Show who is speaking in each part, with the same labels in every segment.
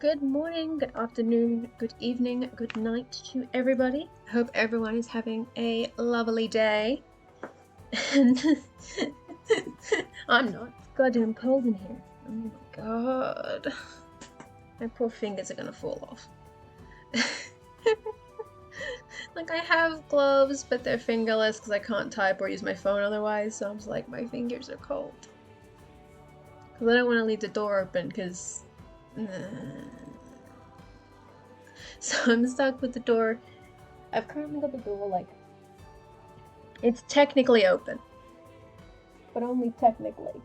Speaker 1: Good morning, good afternoon, good evening, good night to everybody. I hope everyone is having a lovely day. And I'm not. It's goddamn cold in here. Oh my god. My poor fingers are gonna fall off. Like, I have gloves, but they're fingerless because I can't type or use my phone otherwise, so I'm just like, my fingers are cold. Because I don't want to leave the door open, because... So I'm stuck with the door. I've currently got the door, like... It's technically open. But only technically.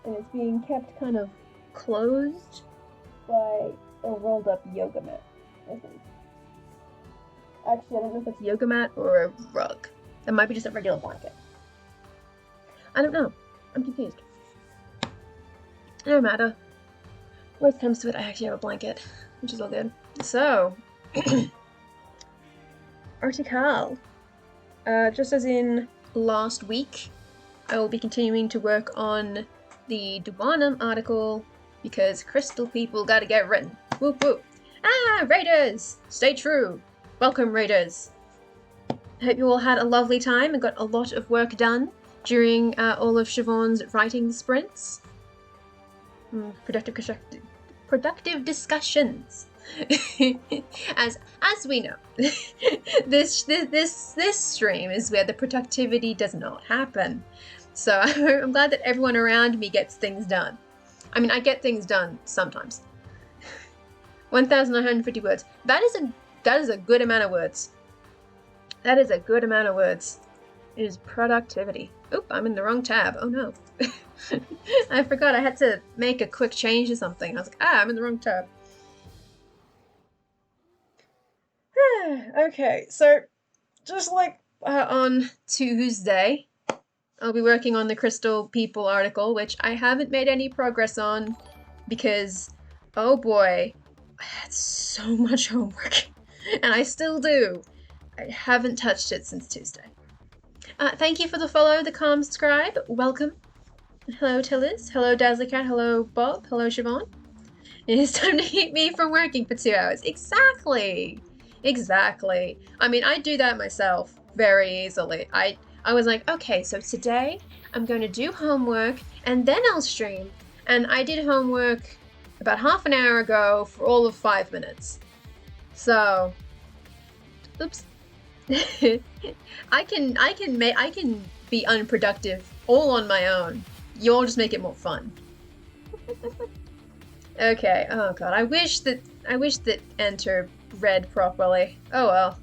Speaker 1: And it's being kept kind of closed by a rolled up yoga mat, I think. Actually, I don't know if it's a yoga mat or a rug. It might be just a regular blanket. I don't know. I'm confused. No matter. Worst comes to it, I actually have a blanket, which is all good. So, article. Just as in last week, I will be continuing to work on the Duanum article because Crystal people gotta get written. Whoop whoop. Ah, Raiders! Stay true! Welcome, Raiders! I hope you all had a lovely time and got a lot of work done during all of Siobhan's writing sprints. Productive discussions. as we know, this stream is where the productivity does not happen. So I'm glad that everyone around me gets things done. I mean, I get things done sometimes. 1,950 words. That is a good amount of words. That is a good amount of words. It is productivity. Oop, I'm in the wrong tab. Oh no. I forgot I had to make a quick change to something. I was like, I'm in the wrong tab. Okay, so just like on Tuesday, I'll be working on the Crystal People article, which I haven't made any progress on because, oh boy, I had so much homework, and I still do. I haven't touched it since Tuesday. Thank you for the follow, the calm subscribe. Welcome. Hello, Tillis. Hello, Dazzlycat. Hello, Bob. Hello, Siobhan. It is time to keep me from working for 2 hours. Exactly. Exactly. I mean, I do that myself very easily. I was like, okay, so today I'm going to do homework and then I'll stream. And I did homework about half an hour ago for all of 5 minutes. So, oops. I can be unproductive all on my own. You'll just make it more fun. Okay. Oh god. I wish that enter read properly. Oh well.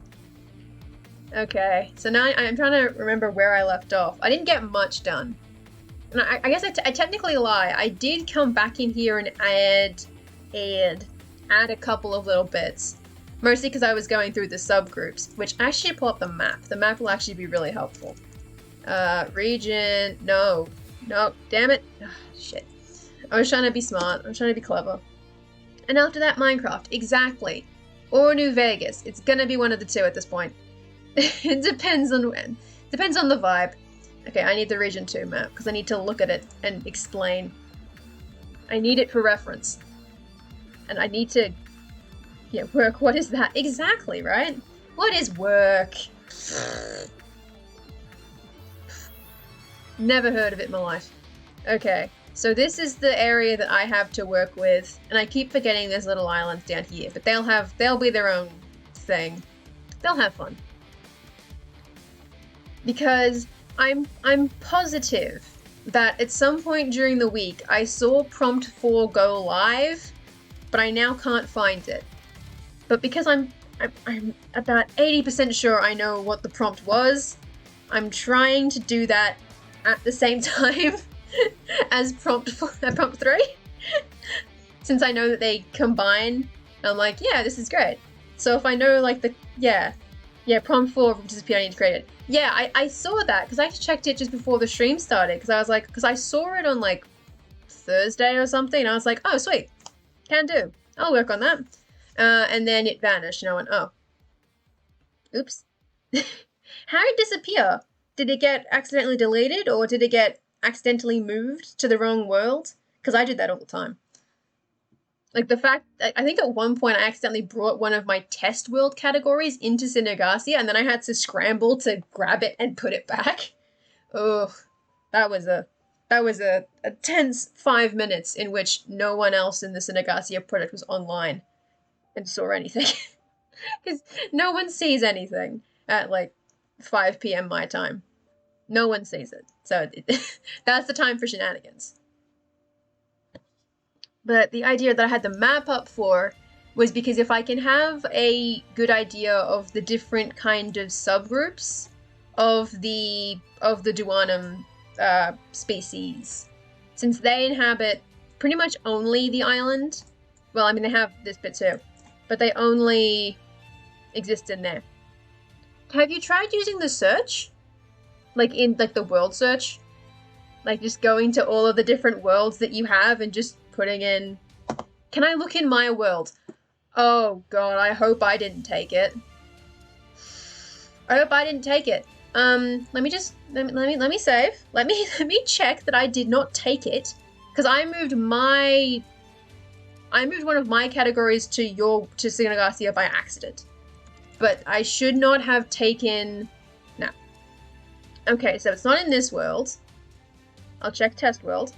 Speaker 1: Okay. So now I'm trying to remember where I left off. I didn't get much done. And I guess I technically lie. I did come back in here and add a couple of little bits. Mostly because I was going through the subgroups, which actually pull up the map. The map will actually be really helpful. Region, no, damn it. Ugh, shit. I was trying to be smart. I was trying to be clever. And after that, Minecraft. Exactly. Or New Vegas. It's gonna be one of the two at this point. It depends on when. Depends on the vibe. Okay, I need the Region 2 map, because I need to look at it and explain. I need it for reference. And I need to... Yeah, work. What is that? Exactly, right? What is work? Never heard of it in my life. Okay, so this is the area that I have to work with, and I keep forgetting there's little islands down here, but they'll be their own thing. They'll have fun. Because I'm positive that at some point during the week I saw prompt 4 go live, but I now can't find it. But because I'm about 80% sure I know what the prompt was, I'm trying to do that at the same time as prompt 3. Since I know that they combine, I'm like, yeah, this is great. So if I know like prompt 4 disappeared, I need to create it. Yeah, I saw that because I checked it just before the stream started because I was like, because I saw it on like Thursday or something, and I was like, oh sweet, can do. I'll work on that. And then it vanished, and I went, oh. Oops. How did it disappear? Did it get accidentally deleted, or did it get accidentally moved to the wrong world? Because I did that all the time. Like the fact, I think at one point I accidentally brought one of my test world categories into Synergasia, and then I had to scramble to grab it and put it back. Ugh, that was a tense 5 minutes in which no one else in the Synergasia product was online and saw anything. Because no one sees anything at like 5 p.m. my time. No one sees it. So that's the time for shenanigans. But the idea that I had the map up for was because if I can have a good idea of the different kind of subgroups of the Duanum species, since they inhabit pretty much only the island. Well, I mean, they have this bit too, but they only exist in there. Have you tried using the search? Like in like the world search? Like just going to all of the different worlds that you have and just putting in... Can I look in my world? Oh god, I hope I didn't take it. I hope I didn't take it. Let me save. Let me check that I did not take it. Because I moved one of my categories to Synergasia by accident. But I should not have taken... No. Okay, so it's not in this world. I'll check test world.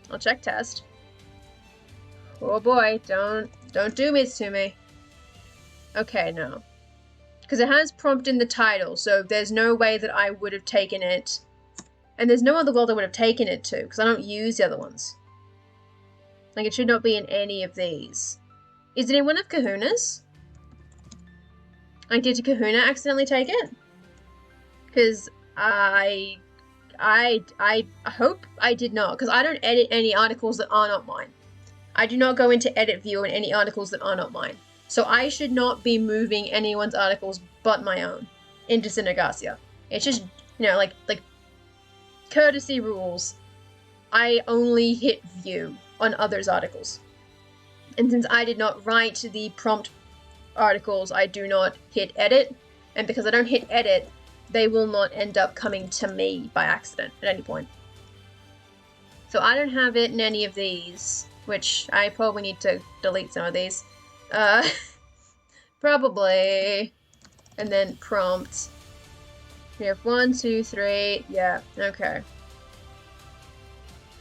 Speaker 1: I'll check test. Oh boy, don't do this to me. Okay, no. Because it has prompt in the title, so there's no way that I would have taken it. And there's no other world I would have taken it to, because I don't use the other ones. Like, it should not be in any of these. Is it in one of Kahuna's? Like, did Kahuna accidentally take it? Because I hope I did not, because I don't edit any articles that are not mine. I do not go into edit view in any articles that are not mine. So I should not be moving anyone's articles but my own into Synergasia. It's just, you know, like courtesy rules. I only hit view on others' articles. And since I did not write the prompt articles, I do not hit edit. And because I don't hit edit, they will not end up coming to me by accident at any point. So I don't have it in any of these, which I probably need to delete some of these. Probably. And then prompt. We have 1, 2, 3. Yeah, okay.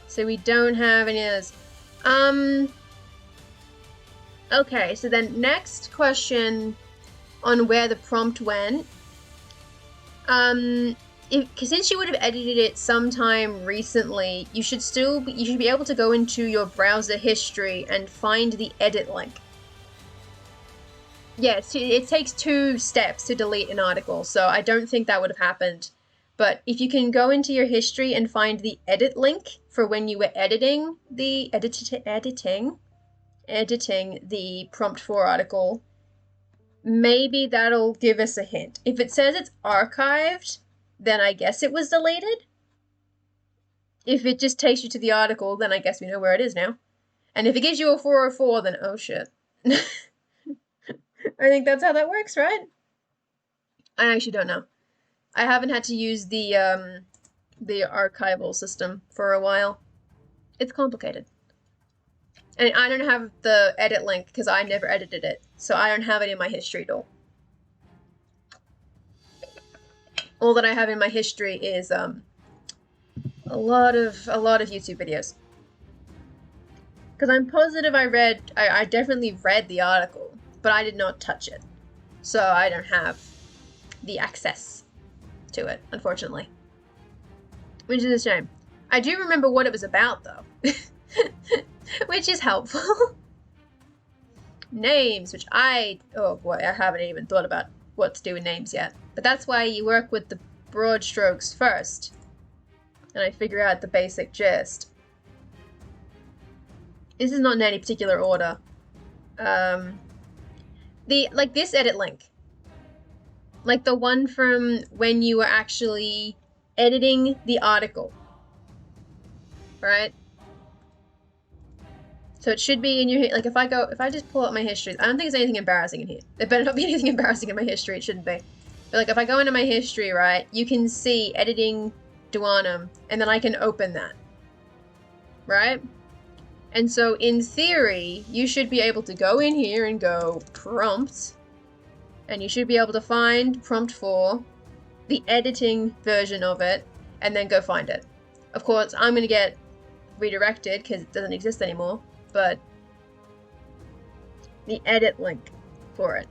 Speaker 1: So we don't have any of those. Okay, so then next question on where the prompt went. Since you would have edited it sometime recently, you should be able to go into your browser history and find the edit link. Yes, it takes 2 steps to delete an article, so I don't think that would have happened. But if you can go into your history and find the edit link for when you were editing the the prompt 4 article, maybe that'll give us a hint. If it says it's archived, then I guess it was deleted. If it just takes you to the article, then I guess we know where it is now. And if it gives you a 404, then oh shit. I think that's how that works, right? I actually don't know. I haven't had to use the archival system for a while. It's complicated. And I don't have the edit link because I never edited it, so I don't have it in my history at all. All that I have in my history is a lot of YouTube videos. Because I'm positive I definitely read the article, but I did not touch it, so I don't have the access to it, unfortunately. Which is a shame. I do remember what it was about, though. Which is helpful. Names, which oh boy, I haven't even thought about what to do with names yet. But that's why you work with the broad strokes first. And I figure out the basic gist. This is not in any particular order. Like this edit link. Like the one from when you were actually editing the article. Right? So it should be in your, like if I just pull up my history, I don't think there's anything embarrassing in here. There better not be anything embarrassing in my history, it shouldn't be. But like if I go into my history, right, you can see editing Duanum, and then I can open that. Right? And so in theory, you should be able to go in here and go prompt, and you should be able to find prompt 4, the editing version of it, and then go find it. Of course, I'm going to get redirected because it doesn't exist anymore, but the edit link for it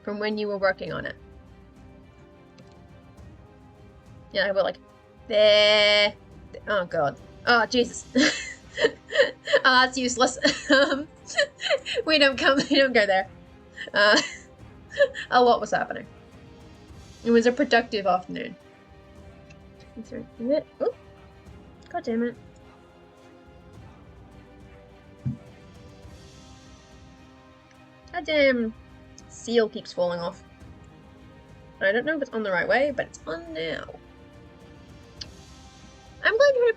Speaker 1: from when you were working on it. Yeah, we're like, there. Oh god. Oh Jesus. Oh, that's useless. We don't go there. A lot was happening. It was a productive afternoon. Oh, god damn it. That damn seal keeps falling off. I don't know if it's on the right way, but it's on now. I'm glad you had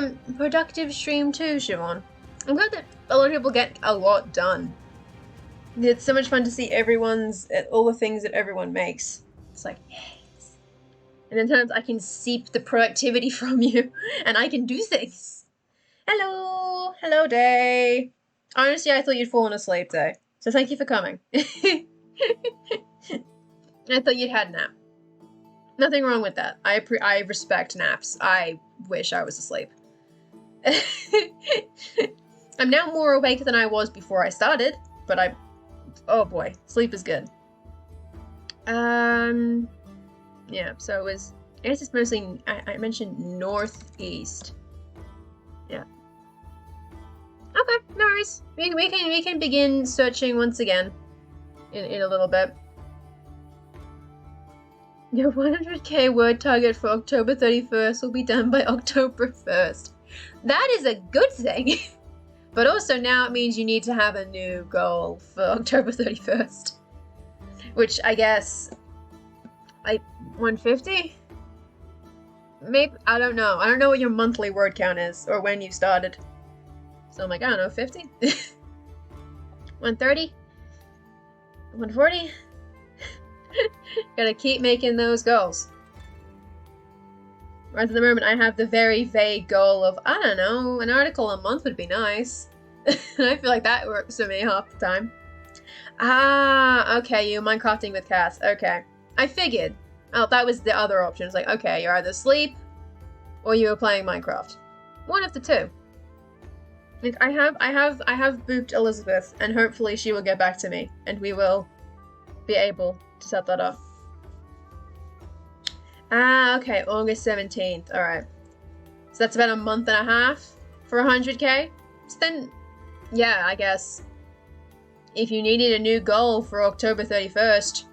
Speaker 1: a productive stream too, Siobhan. I'm glad that a lot of people get a lot done. It's so much fun to see all the things that everyone makes. It's like, yes. And then sometimes I can seep the productivity from you, and I can do things. Hello! Hello, Day! Honestly, I thought you'd fallen asleep, Day. So thank you for coming. I thought you'd had a nap. Nothing wrong with that. I respect naps. I wish I was asleep. I'm now more awake than I was before I started, but oh boy, sleep is good. Yeah, so it was, I guess it's mostly, I mentioned northeast. Yeah. Okay, no worries. We can begin searching once again in a little bit. Your 100k word target for October 31st will be done by October 1st. That is a good thing. But also now it means you need to have a new goal for October 31st. Which I guess, like 150? Maybe, I don't know. I don't know what your monthly word count is or when you started. So I'm like, I don't know, 50? 130? 140? Gotta keep making those goals. Right at the moment, I have the very vague goal of, I don't know, an article a month would be nice. And I feel like that works for me half the time. Ah, okay, you Minecrafting with Cass. Okay. I figured. Oh, that was the other option. It's like, okay, you're either asleep or you were playing Minecraft. One of the two. Like, I have booped Elizabeth, and hopefully she will get back to me, and we will be able to set that up. Ah, okay, August 17th. Alright. So that's about a month and a half for 100k? So then, yeah, I guess if you needed a new goal for October 31st,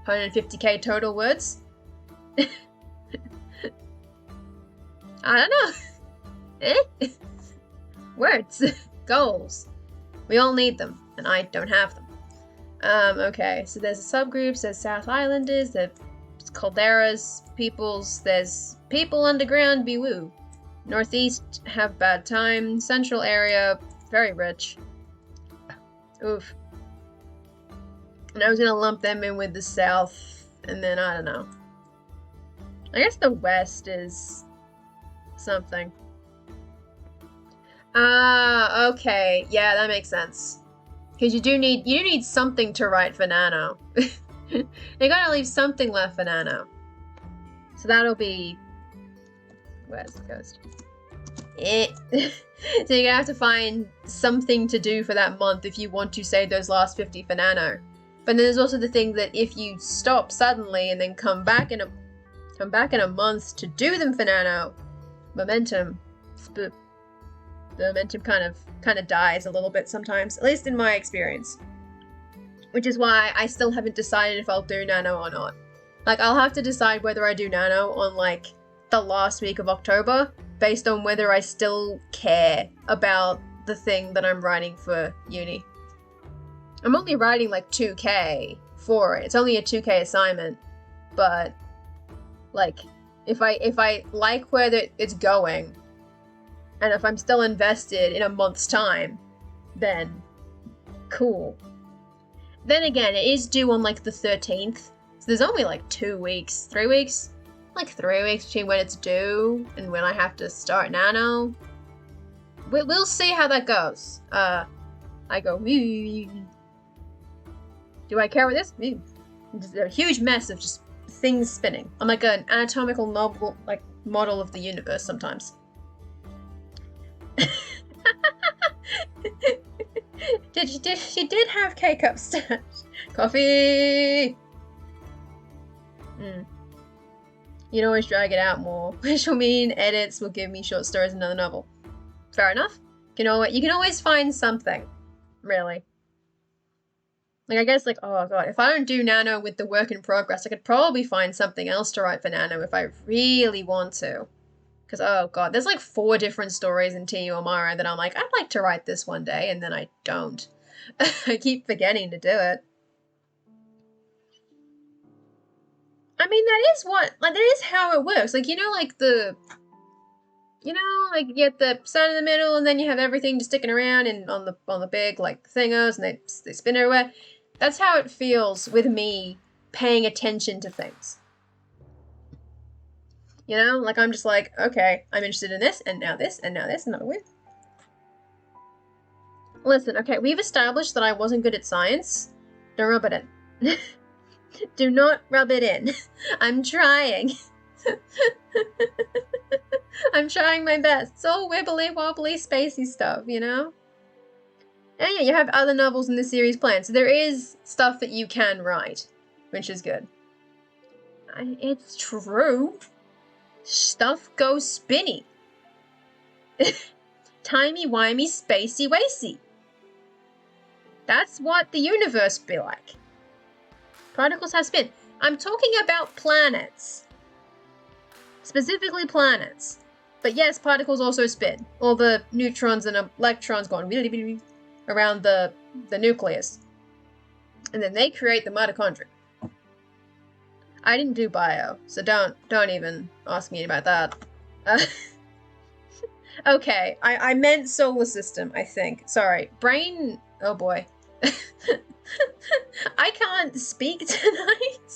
Speaker 1: 150k total words? I don't know. Eh? Words. Goals. We all need them, and I don't have them. Okay, so there's a subgroup, there's South Islanders, there's Calderas, peoples, there's people underground, be woo. Northeast, have bad time. Central area, very rich. Oof. And I was gonna lump them in with the South, and then I don't know. I guess the West is something. Ah, okay. Yeah, that makes sense. Because you do need something to write for Nano. You gotta leave something left for Nano. So that'll be West Coast. So you're gonna have to find something to do for that month if you want to save those last 50 for Nano. But then there's also the thing that if you stop suddenly and then come back in a month to do them for Nano, momentum kind of dies a little bit sometimes, at least in my experience. Which is why I still haven't decided if I'll do Nano or not. Like, I'll have to decide whether I do Nano on, like, the last week of October, based on whether I still care about the thing that I'm writing for uni. I'm only writing, like, 2k for it. It's only a 2k assignment, but, like, if I like where it's going, and if I'm still invested in a month's time, then cool. Then again, it is due on like the 13th, so there's only like 2 weeks, 3 weeks? Like 3 weeks between when it's due and when I have to start Nano. we'll see how that goes. I go, do I care with this? Just a huge mess of just things spinning. I'm like an anatomical model of the universe sometimes. She did have K-cup stash. Coffee! You'd always drag it out more, which will mean edits will give me short stories and another novel. Fair enough. You can always find something, really. Like, I guess, like, oh god, if I don't do Nano with the work in progress, I could probably find something else to write for Nano if I really want to. Because, oh god, there's like 4 different stories in TU Amara that I'm like, I'd like to write this one day, and then I don't. I keep forgetting to do it. I mean, that is how it works. Like, like like you get the sun in the middle, and then you have everything just sticking around and on the big, like, thingos, and they spin everywhere. That's how it feels with me paying attention to things. Like, I'm just like, okay, I'm interested in this, and now this, and now this, and another win. Listen, okay, we've established that I wasn't good at science. Don't rub it in. Do not rub it in. I'm trying. I'm trying my best. It's all wibbly wobbly spacey stuff, And yeah, you have other novels in the series planned, so there is stuff that you can write, which is good. It's true. Stuff goes spinny. Timey-wimey, spacey-wacy. That's what the universe be like. Particles have spin. I'm talking about planets. Specifically planets. But yes, particles also spin. All the neutrons and electrons going around the nucleus. And then they create the mitochondria. I didn't do bio, so don't even ask me about that. Okay, I meant solar system, I think. Sorry. Brain... Oh boy. I can't speak tonight.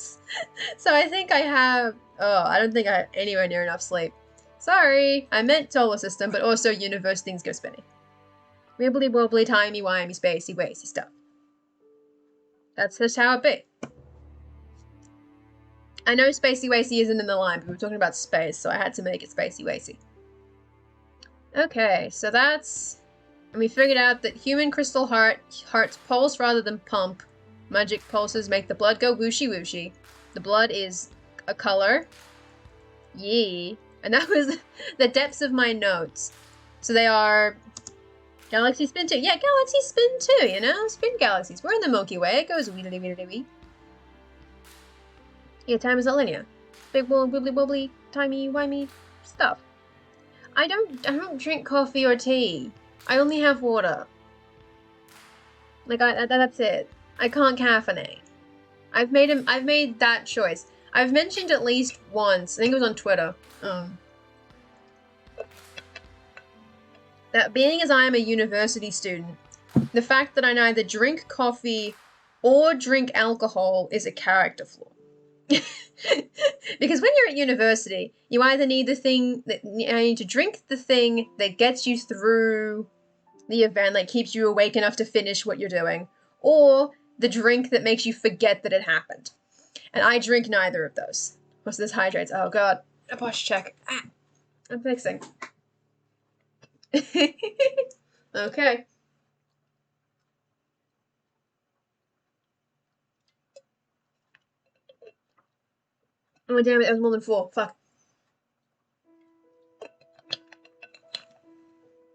Speaker 1: So I think I have... Oh, I don't think I have anywhere near enough sleep. Sorry. I meant solar system, but also universe things go spinning. Wibbly wobbly, timey wimey, spacey wacy stuff. That's just how it be. I know spacey wacy isn't in the line, but we were talking about space, so I had to make it spacey wacy. Okay, so that's... And we figured out that human crystal hearts pulse rather than pump. Magic pulses make the blood go whooshy whooshy. The blood is a color. Yee. And that was the depths of my notes. So they are... Galaxy spin too. Yeah, galaxy spin too, Spin galaxies. We're in the Milky Way. It goes weedly weedly wee. Yeah, time is not linear. Big wibbly wobbly, timey wimey stuff. I don't drink coffee or tea. I only have water. Like that's it. I can't caffeinate. I've made that choice. I've mentioned at least once. I think it was on Twitter. That being as I am a university student, the fact that I neither drink coffee or drink alcohol is a character flaw. Because when you're at university, you either need need to drink the thing that gets you through the event, like keeps you awake enough to finish what you're doing, or the drink that makes you forget that it happened. And I drink neither of those. What's this hydrates? Oh god, a posture check. I'm fixing. Okay. Oh damn it, that was more than 4. Fuck. I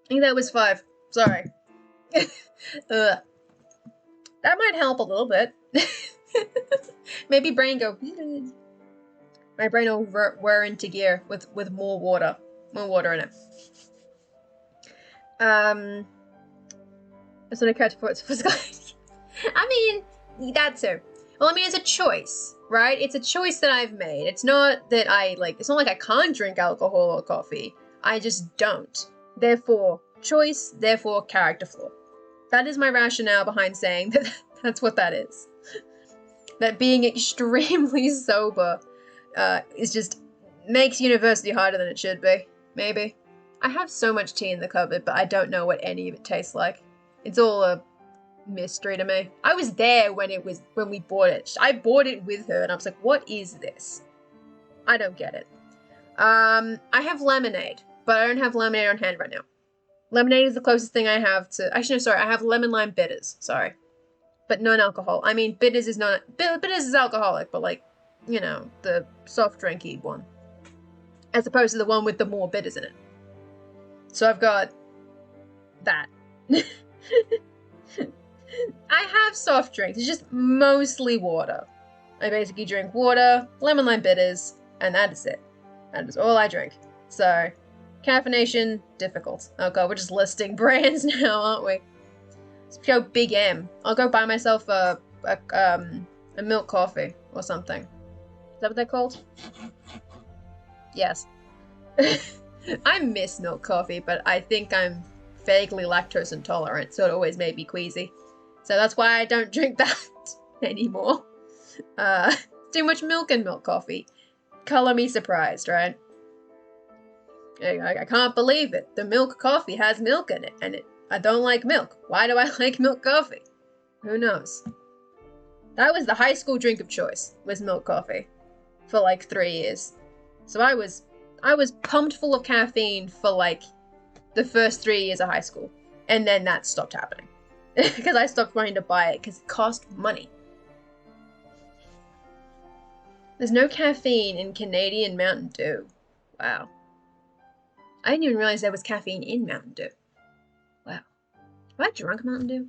Speaker 1: think that was 5. Sorry. That might help a little bit. Maybe brain go... My brain will whir into gear with more water. More water in it. That's not a character for its physical. I mean, that's it. Well, I mean, it's a choice, right? It's a choice that I've made. It's not that it's not like I can't drink alcohol or coffee. I just don't. Therefore, choice, therefore, character flaw. That is my rationale behind saying that that's what that is. That being extremely sober is just makes university harder than it should be. Maybe. I have so much tea in the cupboard, but I don't know what any of it tastes like. It's all a mystery to me. I was there when we bought it. I bought it with her and I was like, what is this? I don't get it. I have lemonade, but I don't have lemonade on hand right now. Lemonade is the closest thing I have to... Actually, no, sorry. I have lemon lime bitters. Sorry. But non-alcohol. I mean, bitters is not... Bitters is alcoholic, but like, you know, the soft drinky one. As opposed to the one with the more bitters in it. So I've got that. I have soft drinks. It's just mostly water. I basically drink water, lemon lime bitters, and that is it. That is all I drink. So, caffeination, difficult. Oh god, we're just listing brands now, aren't we? Let's go Big M. I'll go buy myself a milk coffee or something. Is that what they're called? Yes. I miss milk coffee, but I think I'm vaguely lactose intolerant, so it always made me queasy. So that's why I don't drink that anymore. Too much milk in milk coffee. Color me surprised, right? I can't believe it. The milk coffee has milk in it, and I don't like milk. Why do I like milk coffee? Who knows? That was the high school drink of choice, was milk coffee, for like 3 years. So I was pumped full of caffeine for like the first 3 years of high school, and then that stopped happening because I stopped wanting to buy it because it cost money. There's no caffeine in Canadian Mountain Dew. Wow. I didn't even realize there was caffeine in Mountain Dew. Wow. Have I drunk Mountain Dew?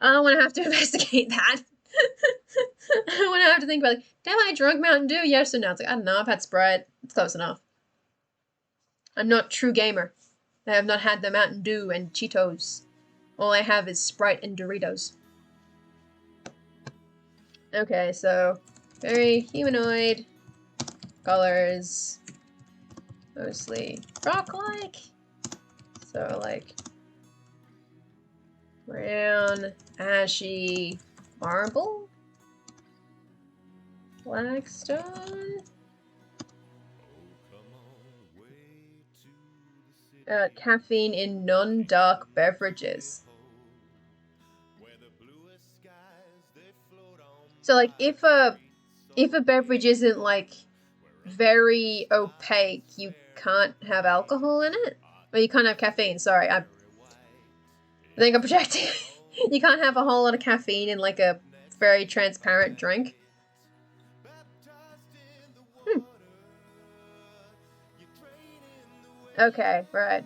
Speaker 1: I don't want to have to investigate that. I don't want to have to think about, like, damn, I drunk Mountain Dew, yes or no? It's like, I don't know, I've had Sprite. It's close enough. I'm not true gamer. I have not had the Mountain Dew and Cheetos. All I have is Sprite and Doritos. Okay, so very humanoid colors, mostly rock-like. So like brown, ashy, marble, blackstone. Caffeine in non-dark beverages. So like if a beverage isn't like very opaque, you can't have alcohol in it? Or you can't have caffeine, sorry. I think I'm projecting. You can't have a whole lot of caffeine in like a very transparent drink. Okay, right.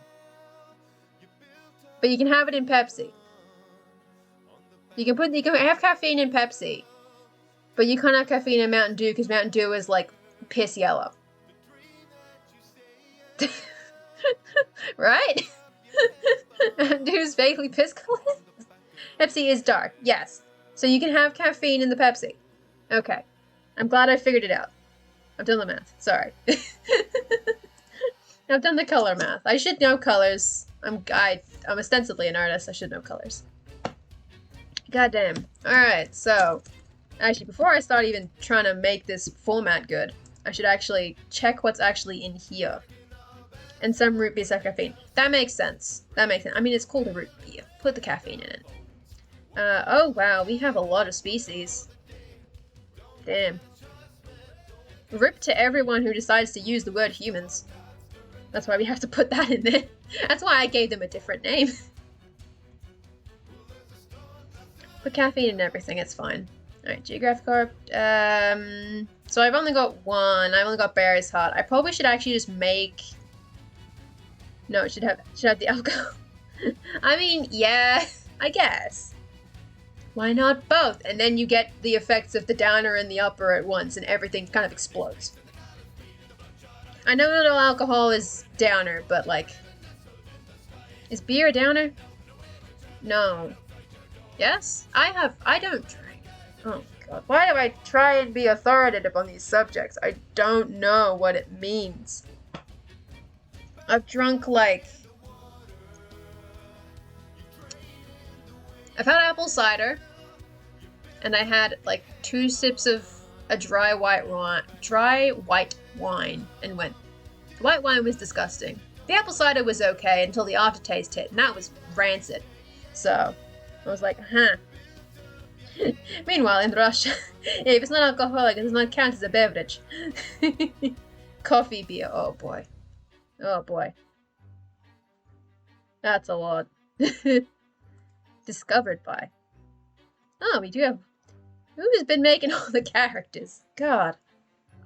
Speaker 1: But you can have it in Pepsi. You can have caffeine in Pepsi. But you can't have caffeine in Mountain Dew because Mountain Dew is like piss yellow. Right? Mountain Dew is vaguely piss colored. Pepsi is dark, yes. So you can have caffeine in the Pepsi. Okay. I'm glad I figured it out. I've done the math. Sorry. I've done the color math. I should know colors. I'm ostensibly an artist. I should know colors. Goddamn. Alright, so actually, before I start even trying to make this format good, I should actually check what's actually in here. And some root beer have caffeine. That makes sense. That makes sense. I mean, it's called a root beer. Put the caffeine in it. Oh wow, we have a lot of species. Damn. Rip to everyone who decides to use the word humans. That's why we have to put that in there. That's why I gave them a different name. Put caffeine in everything, it's fine. Alright, Geographic Corp. So I've only got one. I've only got Barry's Heart. I probably should actually just make... No, it should have the alcohol. I mean, yeah, I guess. Why not both? And then you get the effects of the downer and the upper at once and everything kind of explodes. I know that all alcohol is downer, but like... Is beer a downer? No. Yes? I don't drink. Oh god. Why do I try and be authoritative on these subjects? I don't know what it means. I've drunk like... I've had apple cider. And I had like 2 sips of a dry white wine and went, The white wine was disgusting. The apple cider was okay until the aftertaste hit, and that was rancid. So, I was like, huh. Meanwhile, in Russia, if it's not alcoholic, it does not count as a beverage. Coffee, beer, oh boy. Oh boy. That's a lot. Discovered by. Oh, we do have... Who's been making all the characters? God.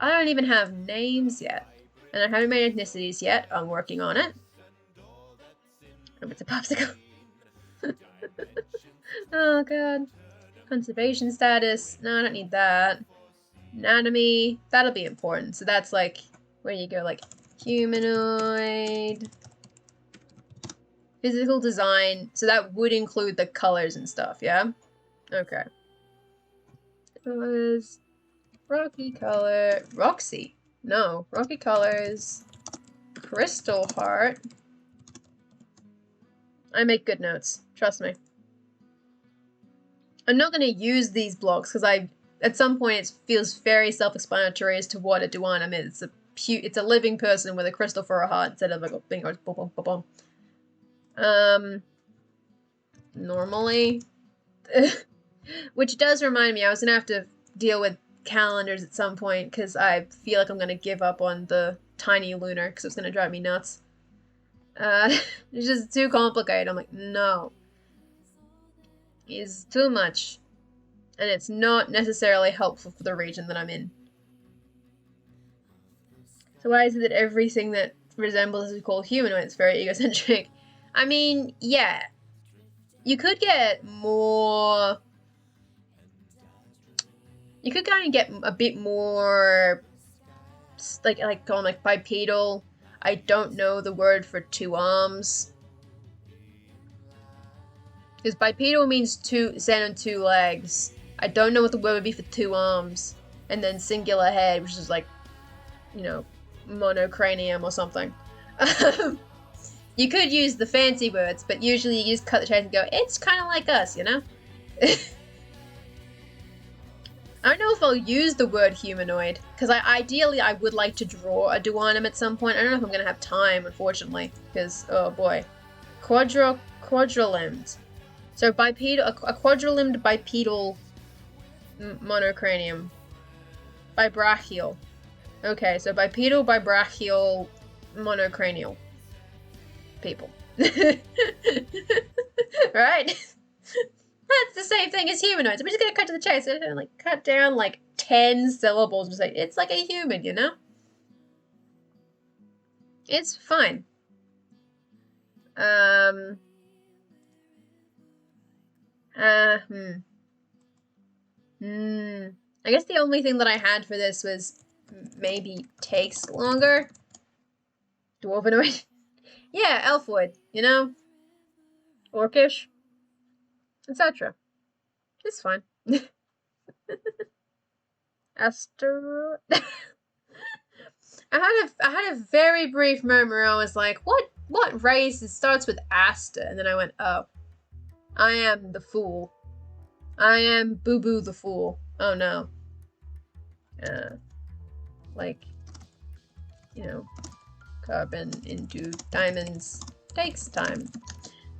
Speaker 1: I don't even have names yet. And I haven't made ethnicities yet. I'm working on it. Oh, it's a popsicle. Oh, God. Conservation status. No, I don't need that. Anatomy. That'll be important. So that's like where you go, like humanoid. Physical design. So that would include the colors and stuff, yeah? Okay. It was Rocky color. Roxy. No. Rocky colors. Crystal heart. I make good notes. Trust me. I'm not going to use these blocks because at some point it feels very self-explanatory as to what a Duanum is. It's a living person with a crystal for a heart instead of like a thing goes boom, boom, boom, boom. Normally, which does remind me, I was going to have to deal with calendars at some point because I feel like I'm going to give up on the tiny lunar because it's going to drive me nuts. It's just too complicated. I'm like, no. It's too much. And it's not necessarily helpful for the region that I'm in. So why is it that everything that resembles what we call humanoid is very egocentric? I mean, yeah. You could get more... You could kind of get a bit more... Like call them like bipedal. I don't know the word for two arms. Because bipedal means stand on two legs. I don't know what the word would be for two arms. And then singular head, which is like, you know, monocranium or something. You could use the fancy words, but usually you just cut the chase and go, it's kind of like us, you know? I don't know if I'll use the word humanoid, because ideally I would like to draw a Duanum at some point. I don't know if I'm going to have time, unfortunately, because, oh boy. Quadrilimbed. So bipedal, a quadrilimbed bipedal monocranium. Bibrachial. Okay, so bipedal, bibrachial, monocranial people. Right? That's the same thing as humanoids. I'm just gonna cut to the chase. I'm gonna like cut down like 10 syllables and say it's like a human, you know? It's fine. I guess the only thing that I had for this was maybe takes longer. Dwarvenoid. Yeah, Elfoid, you know? Orcish. Etc. It's fine. Asteroid. I had a very brief moment where I was like, what race starts with Aster? And then I went, oh. I am the fool. I am Boo Boo the fool. Oh no. Like, you know, carbon into diamonds takes time.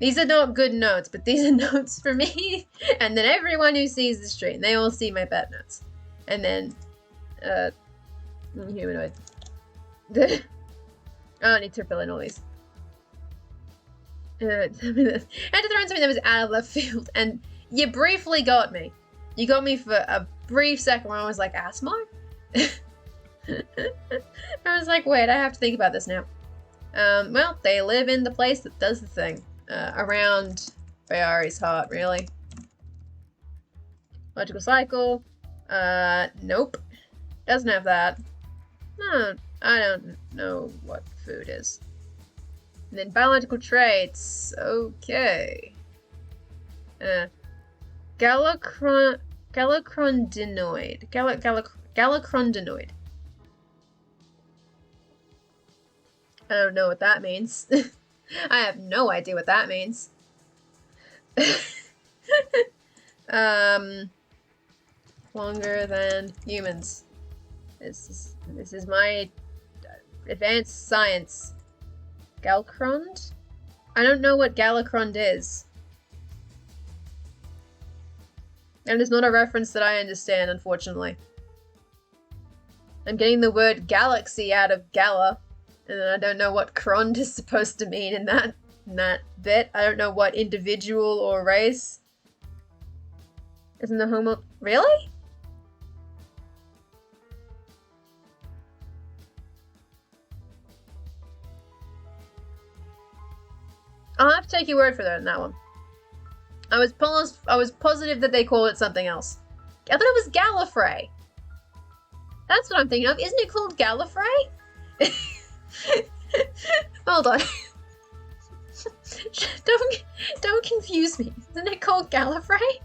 Speaker 1: These are not good notes, but these are notes for me. And then everyone who sees the stream, they all see my bad notes. And then, humanoid. I don't need to fill in all these. I had to throw in something that was out of left field, and you briefly got me. You got me for a brief second where I was like, Asmar? I was like, wait, I have to think about this now. Well, they live in the place that does the thing. Around Bayari's heart, really. Logical cycle. Nope. Doesn't have that. No, I don't know what food is. And then biological traits. Okay. Galacrondinoid. Galacrondinoid. I don't know what that means. I have no idea what that means. Longer than humans. This is my Advanced science. Galcrond? I don't know what Galacrond is. And it's not a reference that I understand, unfortunately. I'm getting the word galaxy out of Gala, and I don't know what Crond is supposed to mean in that bit. I don't know what individual or race. Isn't the homo... Really? I'll have to take your word for that in that one. I was positive that they called it something else. I thought it was Gallifrey. That's what I'm thinking of. Isn't it called Gallifrey? Hold on. Don't confuse me. Isn't it called Gallifrey?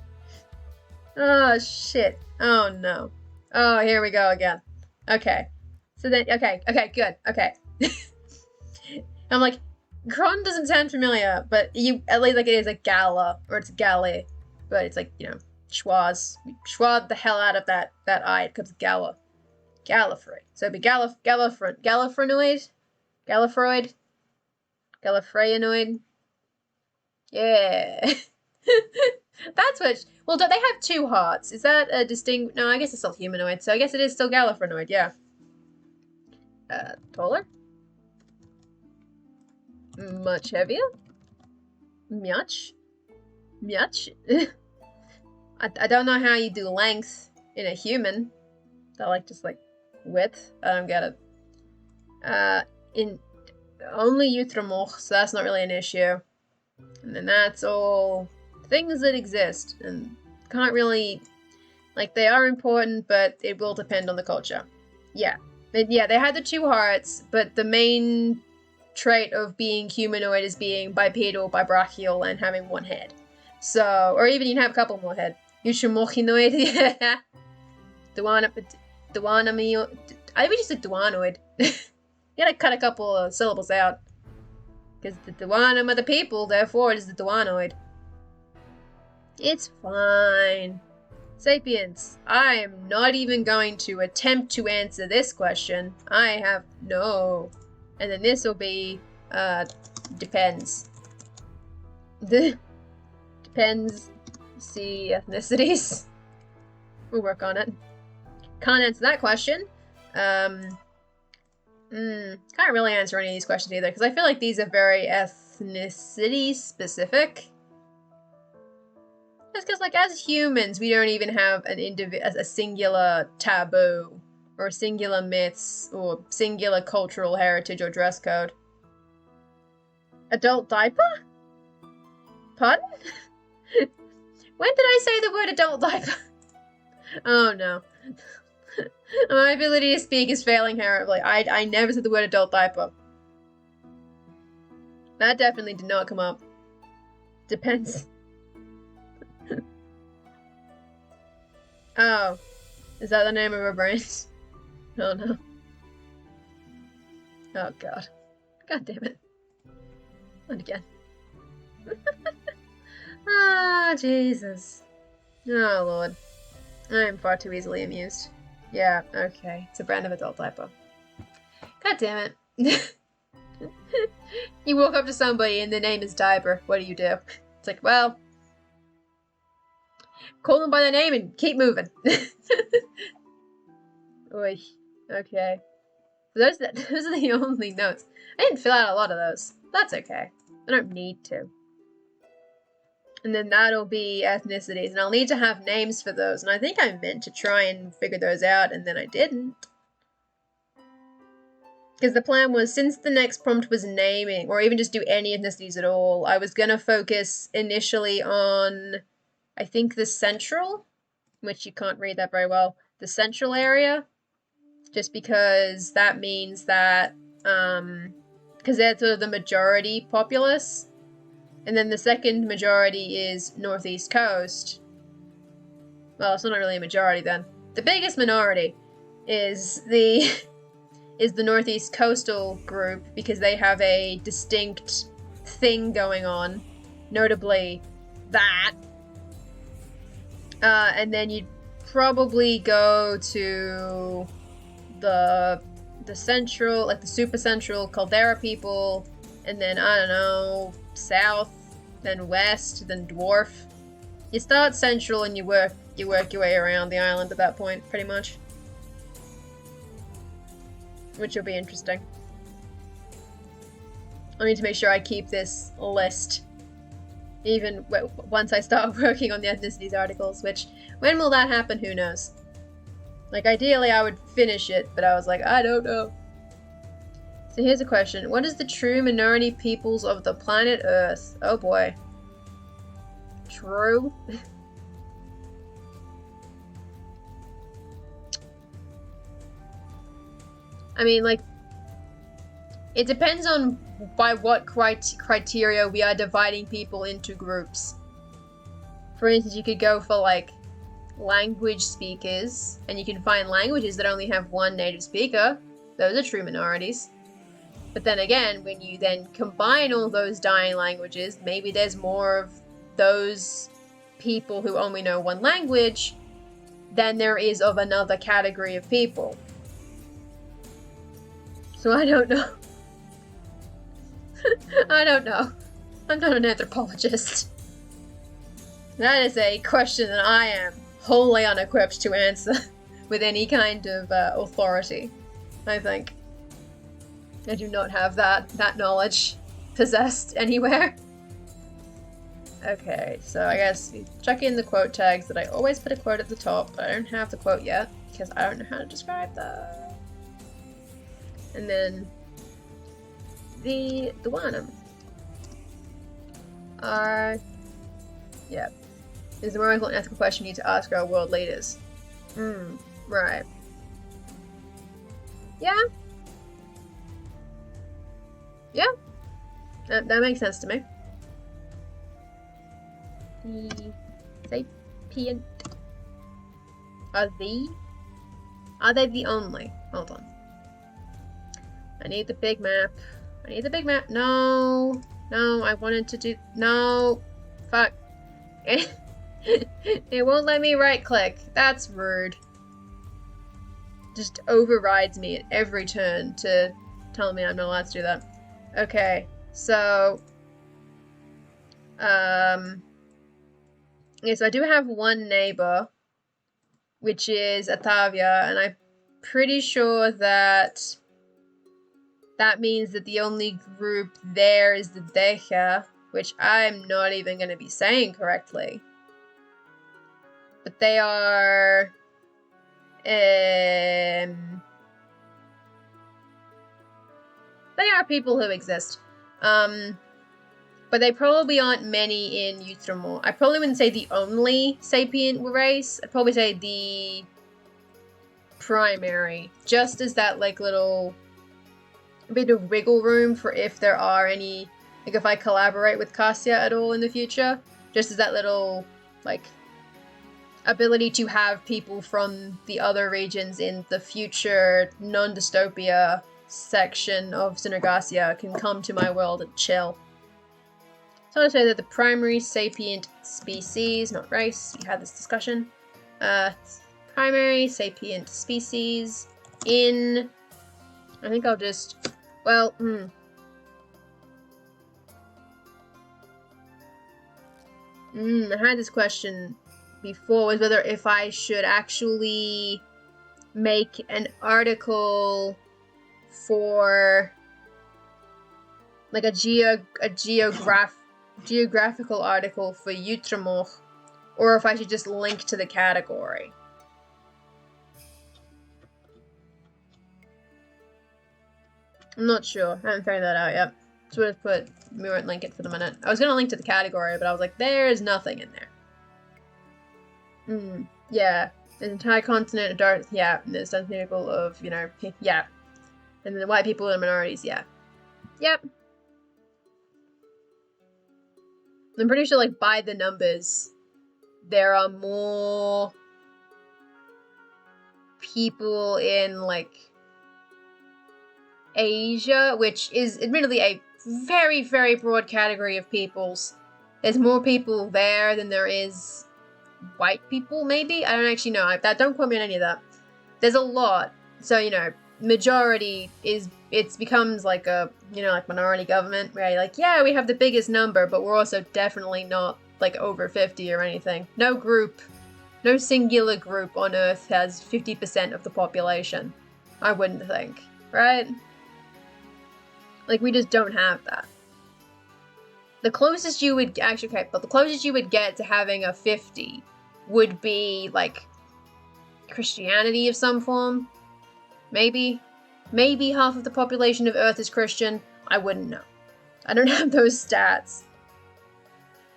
Speaker 1: Oh shit. Oh no. Oh, here we go again. Okay. So then, okay, good. Okay. I'm like, Cron doesn't sound familiar, but you at least like it is a gala or it's galley, but it's like, you know, schwaz. Schwab the hell out of that I. It becomes gala. Gallifrey. So it'd be Gallifreynoid? Gallifroid? Gallifreyanoid? Yeah. That's what... Well, don't they have two hearts? Is that a distinct... No, I guess it's still humanoid, so I guess it is still Gallifreynoid, yeah. Taller? Much heavier? Much? I don't know how you do length in a human. They're like just like width. I don't get it. In only Utremoch, so that's not really an issue. And then that's all things that exist and can't really, like, they are important, but it will depend on the culture. Yeah. They had the two hearts, but the main trait of being humanoid is being bipedal, bibrachial, and having one head. So, or even you can have a couple more head. Utramochinoid, yeah. I would just say Duanoid. You gotta cut a couple of syllables out. Because the Duanum are the people, therefore it is the Duanoid. It's fine. Sapiens, I am not even going to attempt to answer this question. I have no. And then this will be, depends. Depends. See ethnicities. We'll work on it. Can't answer that question. Can't really answer any of these questions either, because I feel like these are very ethnicity specific. Just because, like, as humans, we don't even have a singular taboo, or singular myths, or singular cultural heritage or dress code. Adult diaper? Pardon? When did I say the word adult diaper? Oh no. My ability to speak is failing horribly. I never said the word adult diaper. That definitely did not come up. Depends. Oh. Is that the name of our brains? Oh no. Oh god. God damn it. Not again. Ah, Jesus. Oh lord. I am far too easily amused. Yeah, okay. It's a brand of adult diaper. God damn it. You walk up to somebody and the name is Diaper. What do? It's like, well, call them by their name and keep moving. Oy. Okay. So those are the only notes. I didn't fill out a lot of those. That's okay. I don't need to. And then that'll be ethnicities, and I'll need to have names for those, and I think I meant to try and figure those out, and then I didn't. Because the plan was, since the next prompt was naming, or even just do any ethnicities at all, I was going to focus initially on, I think, the central, which you can't read that very well, the central area, just because that means that, because they're sort of the majority populace. And then the second majority is Northeast Coast. Well, it's not really a majority then. The biggest minority is the Northeast Coastal group, because they have a distinct thing going on, notably that. And then you'd probably go to the the central, like the super central Caldera people, and then, I don't know, south, then west, then dwarf. You start central and you work your way around the island at that point, pretty much. Which will be interesting. I need to make sure I keep this list even once I start working on the ethnicities articles, which, when will that happen? Who knows? Like, ideally I would finish it, but I was like, I don't know. So here's a question. What is the true minority peoples of the planet Earth? Oh boy. True? I mean, like, it depends on by what criteria we are dividing people into groups. For instance, you could go for, like, language speakers, and you can find languages that only have one native speaker. Those are true minorities. But then again, when you then combine all those dying languages, maybe there's more of those people who only know one language than there is of another category of people. So I don't know. I don't know. I'm not an anthropologist. That is a question that I am wholly unequipped to answer with any kind of authority, I think. I do not have that knowledge possessed anywhere. Okay, so I guess we chuck in the quote tags that I always put a quote at the top, but I don't have the quote yet because I don't know how to describe that. And then the one yeah. Is the moral and ethical question you need to ask our world leaders? Right. Yeah. Yeah. That makes sense to me. The sapient. Are they the only? Hold on. I need the big map. No, I wanted to do. No. Fuck. It won't let me right click. That's rude. Just overrides me at every turn to tell me I'm not allowed to do that. Okay, so yes, I do have one neighbor, which is Atavia, and I'm pretty sure that means that the only group there is the Deja, which I'm not even going to be saying correctly. But they are people who exist. But they probably aren't many in Uhtramore. I probably wouldn't say the only sapient race. I'd probably say the primary. Just as that, like, little bit of wiggle room for if there are any, like, if I collaborate with Cassia at all in the future. Just as that little, like, ability to have people from the other regions in the future non-dystopia section of Synergasia can come to my world and chill. So I want to say that the primary sapient species, not race, we had this discussion, primary sapient species in, I think I'll just, well, I had this question before, was whether if I should actually make an article for like a geographical article for Uhtramore, or if I should just link to the category. I'm not sure. I haven't figured that out yet. So we'll just we won't link it for the minute. I was going to link to the category, but I was like, there's nothing in there. Yeah. There's an entire continent of dark, yeah. And there's some people of, you know, yeah. And then the white people and minorities, yeah. Yep. I'm pretty sure, like, by the numbers, there are more people in, like, Asia, which is admittedly a very, very broad category of peoples. There's more people there than there is white people, maybe? I don't actually know. Don't quote me on any of that. There's a lot. So, you know, majority it becomes like a, like minority government, where you're like, yeah, we have the biggest number, but we're also definitely not like over 50 or anything. No singular group on Earth has 50% of the population, I wouldn't think, right? Like, we just don't have that. The closest you would the closest you would get to having a 50 would be like Christianity of some form. Maybe half of the population of Earth is Christian. I wouldn't know. I don't have those stats.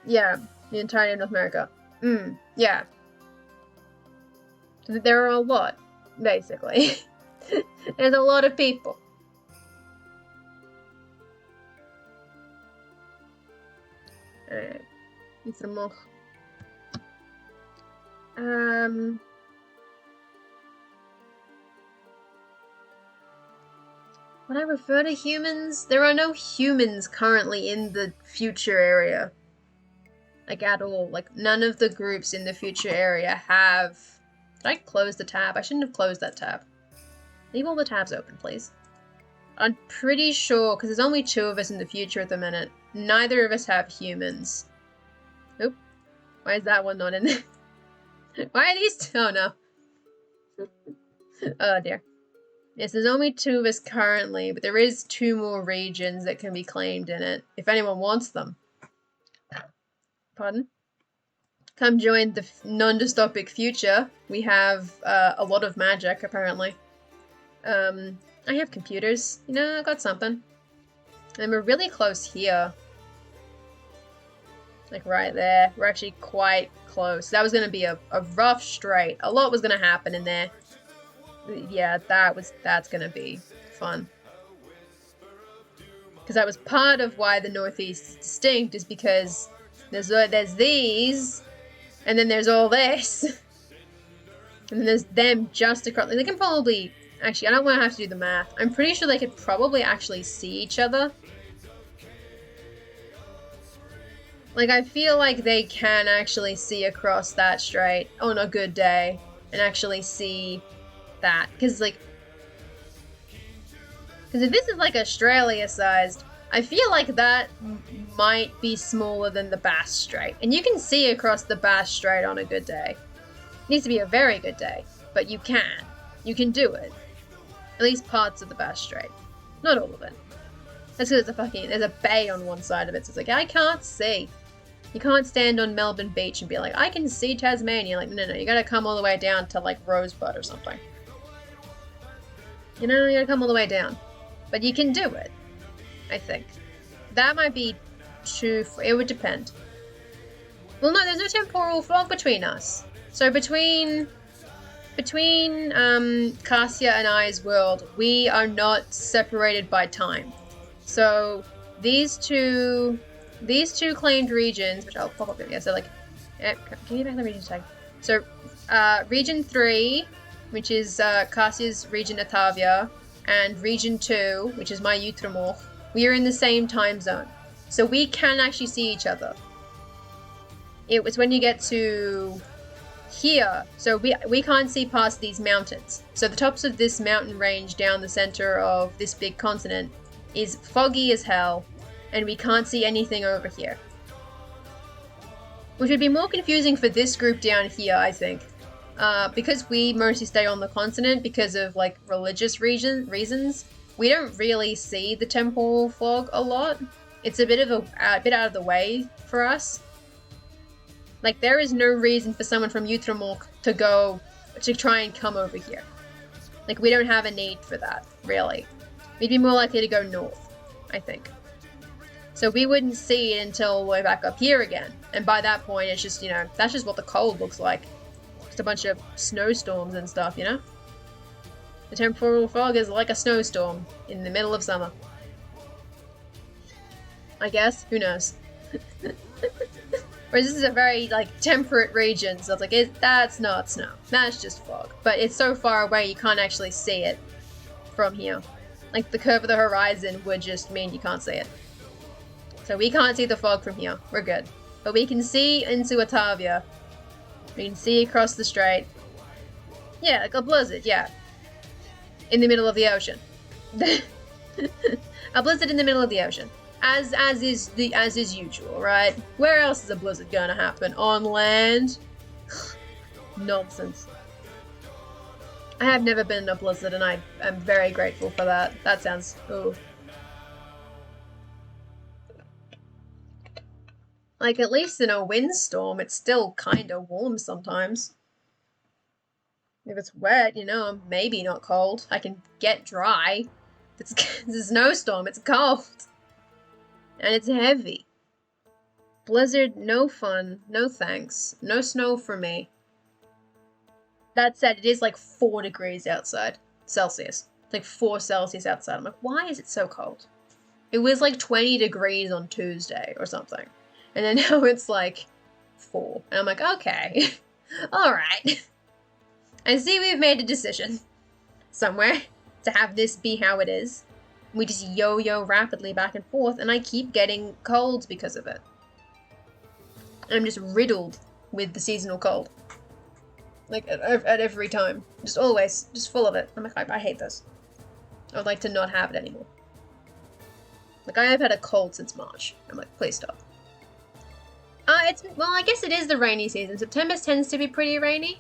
Speaker 1: Yeah, the entirety of North America. Yeah. There are a lot, basically. There's a lot of people. Alright. Some more. When I refer to humans, there are no humans currently in the future area. Like, at all. Like, none of the groups in the future area have... Did I close the tab? I shouldn't have closed that tab. Leave all the tabs open, please. I'm pretty sure, because there's only 2 of us in the future at the minute, neither of us have humans. Oop. Why is that one not in there? Why are these... Oh, no. Oh, dear. Yes, there's only 2 of us currently, but there is 2 more regions that can be claimed in it, if anyone wants them. Pardon? Come join the non-dystopic future. We have a lot of magic, apparently. I have computers. I got something. And we're really close here. Like right there. We're actually quite close. That was going to be a rough straight. A lot was going to happen in there. Yeah, that's going to be fun. Because that was part of why the Northeast is distinct, is because there's these... And then there's all this. And then there's them just across. They can probably... Actually, I don't want to have to do the math. I'm pretty sure they could probably actually see each other. Like, I feel like they can actually see across that strait on a good day. And actually see that. Because, like... Because if this is, like, Australia-sized... I feel like that might be smaller than the Bass Strait. And you can see across the Bass Strait on a good day. It needs to be a very good day, but you can. You can do it. At least parts of the Bass Strait. Not all of it. That's because there's a bay on one side of it, so it's like, I can't see. You can't stand on Melbourne Beach and be like, I can see Tasmania. Like, no, you gotta come all the way down to, like, Rosebud or something. You gotta come all the way down. But you can do it. I think. That might be too... It would depend. Well, no, there's no temporal fog between us. So between Cassia and I's world, we are not separated by time. So these two claimed regions, which I'll pop up here. So like, can you back the region tag? So region 3, which is Cassia's region Atavia, and region 2, which is my Utrecht, we are in the same time zone. So we can actually see each other. It was when you get to here. So we can't see past these mountains. So the tops of this mountain range down the center of this big continent is foggy as hell. And we can't see anything over here. Which would be more confusing for this group down here, I think. Because we mostly stay on the continent because of like religious reasons. We don't really see the temporal fog a lot. It's a bit out of the way for us. Like, there is no reason for someone from Utrecht to try and come over here. Like, we don't have a need for that, really. We'd be more likely to go north, I think. So we wouldn't see it until we're back up here again. And by that point, it's just, that's just what the cold looks like. Just a bunch of snowstorms and stuff, The temporal fog is like a snowstorm in the middle of summer. I guess. Who knows? Whereas this is a very, temperate region, so it's like, that's not snow. That's just fog. But it's so far away you can't actually see it from here. Like, the curve of the horizon would just mean you can't see it. So we can't see the fog from here. We're good. But we can see into Atavia. We can see across the strait. Yeah, like a blizzard, yeah. in the middle of the ocean. A blizzard in the middle of the ocean. As is usual, right? Where else is a blizzard gonna happen? On land? Nonsense. I have never been in a blizzard, and I am very grateful for that. That sounds... ooh. Like, at least in a windstorm, it's still kind of warm sometimes. If it's wet, you know, maybe not cold. I can get dry. It's a snowstorm, it's cold. And it's heavy. Blizzard, no fun, no thanks. No snow for me. That said, it is like 4 degrees outside. Celsius. It's like 4 Celsius outside. I'm like, why is it so cold? It was like 20 degrees on Tuesday or something. And then now it's like 4. And I'm like, okay. Alright. I see we've made a decision somewhere to have this be how it is. We just yo-yo rapidly back and forth, and I keep getting colds because of it. I'm just riddled with the seasonal cold. Like, at every time. Just always. Just full of it. I'm like, I hate this. I would like to not have it anymore. Like, I have had a cold since March. I'm like, please stop. Well, I guess it is the rainy season. September tends to be pretty rainy.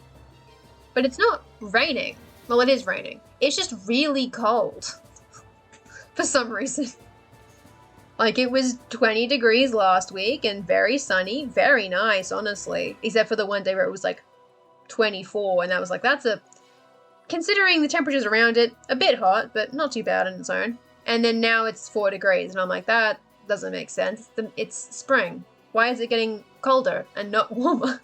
Speaker 1: But it's not raining. Well, it is raining. It's just really cold. For some reason. Like, it was 20 degrees last week and very sunny. Very nice, honestly. Except for the one day where it was like 24, and that was like, that's considering the temperatures around it, a bit hot, but not too bad on its own. And then now it's 4 degrees, and I'm like, that doesn't make sense. It's spring. Why is it getting colder and not warmer?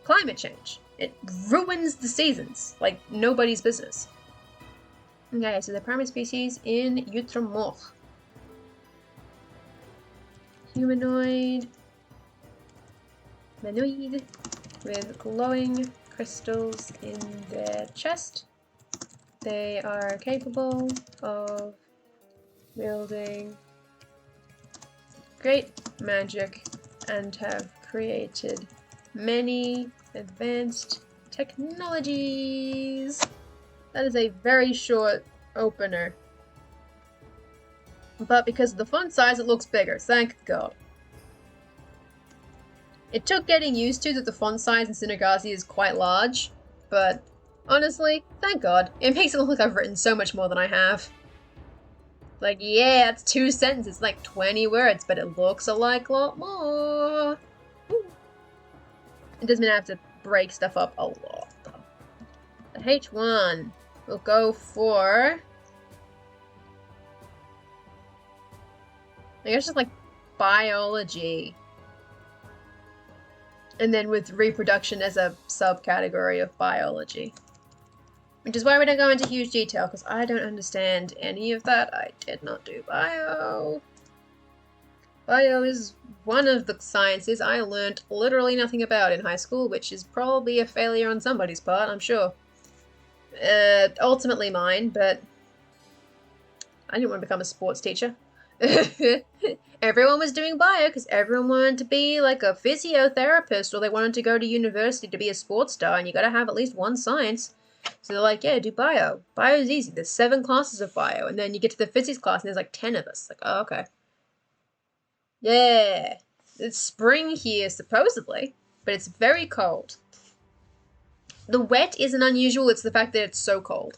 Speaker 1: Climate change. It ruins the seasons like nobody's business. Okay, so the primary species in Outremer. Humanoid with glowing crystals in their chest. They are capable of wielding great magic and have created many advanced technologies. That is a very short opener. But because of the font size, it looks bigger. Thank God. It took getting used to that the font size in Cinegazi is quite large, but honestly, thank God. It makes it look like I've written so much more than I have. Like, yeah, it's 2 sentences, like 20 words, but it looks a lot more. Woo. It does mean I have to break stuff up a lot. The H1 will go for... I guess just like biology. And then with reproduction as a subcategory of biology. Which is why we don't go into huge detail, because I don't understand any of that. I did not do bio. Bio is one of the sciences I learned literally nothing about in high school, which is probably a failure on somebody's part, I'm sure. Ultimately mine, but I didn't want to become a sports teacher. Everyone was doing bio because everyone wanted to be like a physiotherapist, or they wanted to go to university to be a sports star, and you gotta have at least one science. So they're like, yeah, do bio. Bio is easy. There's 7 classes of bio, and then you get to the physics class and there's like 10 of us. Like, oh, okay. Yeah. It's spring here, supposedly, but it's very cold. The wet isn't unusual, it's the fact that it's so cold.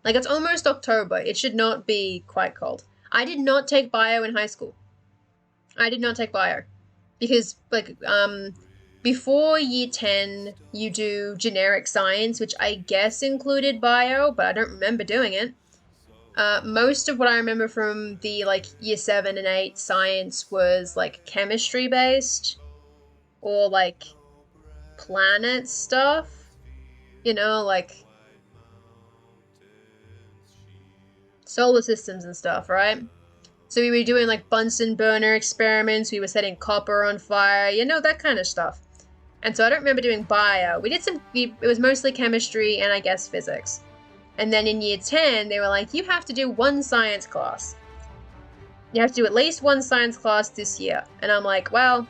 Speaker 1: Like, it's almost October. It should not be quite cold. I did not take bio in high school. I did not take bio. Because, like, before year 10, you do generic science, which I guess included bio, but I don't remember doing it. Most of what I remember from the, like, year 7 and 8 science was, like, chemistry-based. Or, like, planet stuff. You know, like... solar systems and stuff, right? So we were doing like Bunsen burner experiments, we were setting copper on fire, you know, that kind of stuff. And so I don't remember doing bio. It was mostly chemistry and I guess physics. And then in year 10, they were like, you have to do 1 science class. You have to do at least 1 science class this year. And I'm like, well,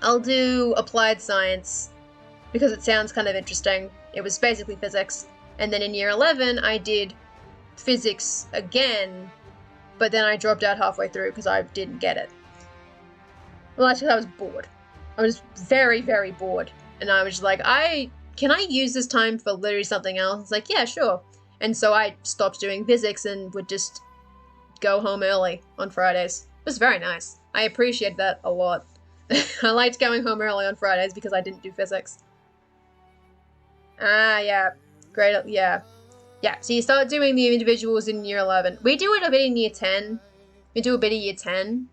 Speaker 1: I'll do applied science because it sounds kind of interesting. It was basically physics. And then in year 11, I did physics again, but then I dropped out halfway through because I didn't get it. Well, actually, I was bored. I was very, very bored. And I was like, can I use this time for literally something else? It's like, yeah, sure. And so I stopped doing physics and would just go home early on Fridays. It was very nice. I appreciated that a lot. I liked going home early on Fridays because I didn't do physics. Ah, yeah. Great, yeah. Yeah, so you start doing the individuals in year 11. We do it a bit in year 10. We do a bit of year 10.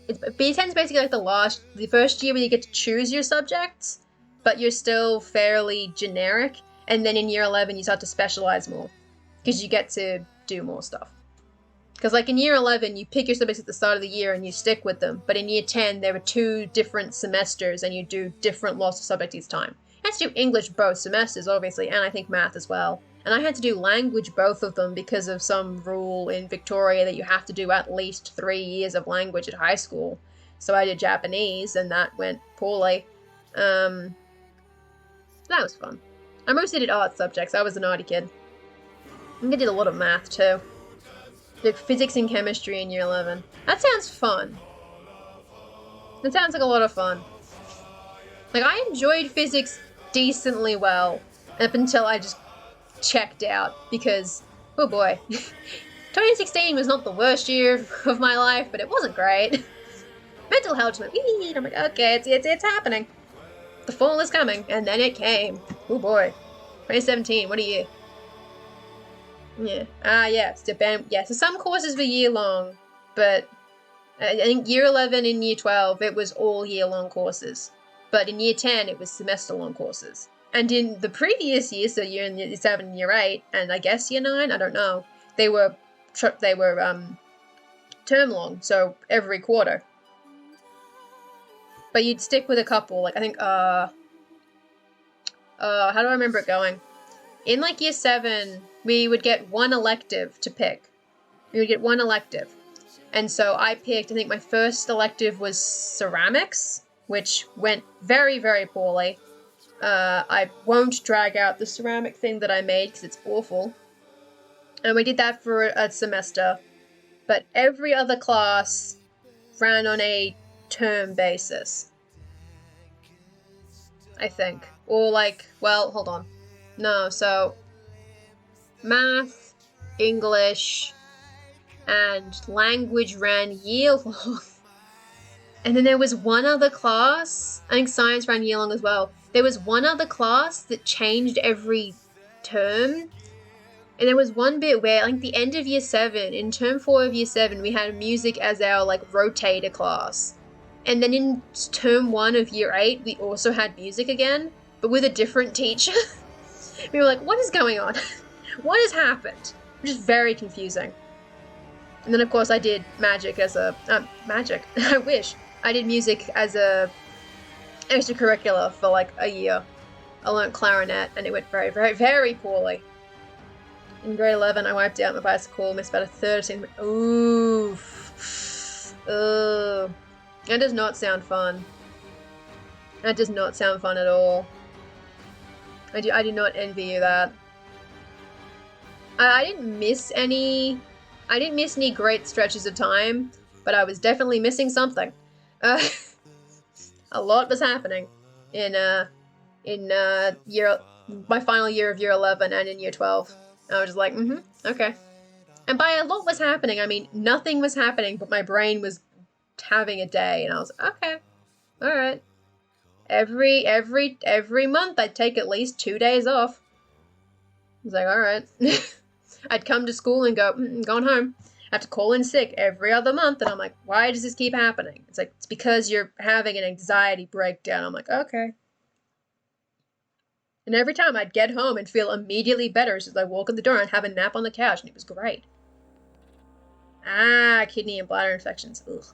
Speaker 1: Year 10 is basically like the first year where you get to choose your subjects, but you're still fairly generic. And then in year 11, you start to specialize more because you get to do more stuff. Because like in year 11, you pick your subjects at the start of the year and you stick with them. But in year 10, there were 2 different semesters and you do different lots of subjects each time. You have to do English both semesters, obviously, and I think math as well. And I had to do language both of them because of some rule in Victoria that you have to do at least 3 years of language at high school. So I did Japanese and that went poorly. That was fun. I mostly did art subjects. I was a naughty kid. I think I did a lot of math too. Did physics and chemistry in year 11. That sounds fun. That sounds like a lot of fun. Like, I enjoyed physics decently well up until I just checked out because, oh boy. 2016 was not the worst year of my life, but it wasn't great. Mental health went, I'm like, okay, it's happening. The fall is coming, and then it came. Oh boy. 2017, what a year. Yeah. Yeah. So some courses were year long, but I think year 11 and year 12, it was all year long courses. But in year 10, it was semester long courses. And in the previous year, so year 7 and year 8, and I guess year 9, I don't know, they were term long, so every quarter. But you'd stick with a couple, like I think, how do I remember it going? In like year 7, we would get one elective to pick. We would get one elective. And so I picked, I think my first elective was ceramics, which went very, very poorly. I won't drag out the ceramic thing that I made because it's awful. And we did that for a semester. But every other class ran on a term basis, I think. Or like, well, hold on. No, so math, English, and language ran year long. And then there was one other class, I think science ran year long as well. There was one other class that changed every term. And there was one bit where, like, the end of year 7, in term 4 of year 7, we had music as our, like, rotator class. And then in term 1 of year 8, we also had music again, but with a different teacher. We were like, what is going on? What has happened? Which is very confusing. And then, of course, I did magic as a... magic? I wish. I did music as a extracurricular for, like, a year. I learned clarinet, and it went very, very, very poorly. In grade 11, I wiped out my bicycle, missed about a third of something. Oof. Ugh. That does not sound fun. That does not sound fun at all. I do not envy you that. I didn't miss any great stretches of time, but I was definitely missing something. A lot was happening in my final year of year 11 and in year 12. I was just like, okay. And by a lot was happening, I mean nothing was happening, but my brain was having a day, and I was like, okay, all right. Every month I'd take at least 2 days off. I was like, all right. I'd come to school and go, going home. I have to call in sick every other month, and I'm like, why does this keep happening? It's like, it's because you're having an anxiety breakdown. I'm like, okay. And every time I'd get home and feel immediately better as I walk in the door and have a nap on the couch, and it was great. Kidney and bladder infections. Ugh.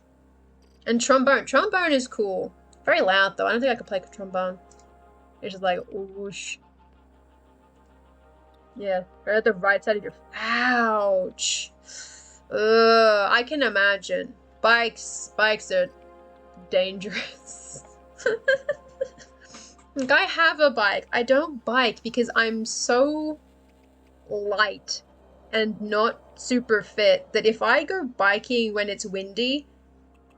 Speaker 1: And trombone. Trombone is cool. Very loud, though. I don't think I could play trombone. It's just like, whoosh. Yeah, right at the right side of your... Ouch. Ugh, I can imagine. Bikes are dangerous. Like, I have a bike. I don't bike because I'm so light and not super fit that if I go biking when it's windy,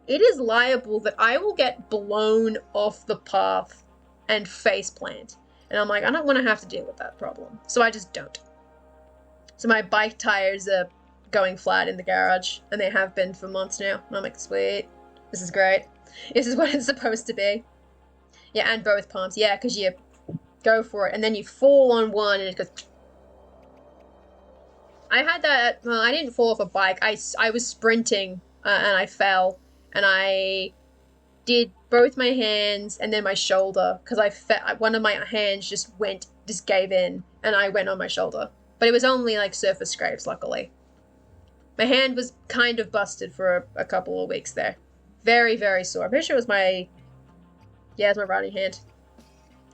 Speaker 1: it is liable that I will get blown off the path and face plant. And I'm like, I don't want to have to deal with that problem. So I just don't. So my bike tires are going flat in the garage, and they have been for months now. And I'm like, sweet. This is great. This is what it's supposed to be. Yeah, and both palms. Yeah, because you go for it, and then you fall on one, and it goes... I had that... Well, I didn't fall off a bike. I was sprinting, and I fell. And I did both my hands and then my shoulder, because one of my hands just gave in, and I went on my shoulder. But it was only, like, surface scrapes, luckily. My hand was kind of busted for a couple of weeks there. Very, very sore. I'm pretty sure it was my... Yeah, it's my right hand.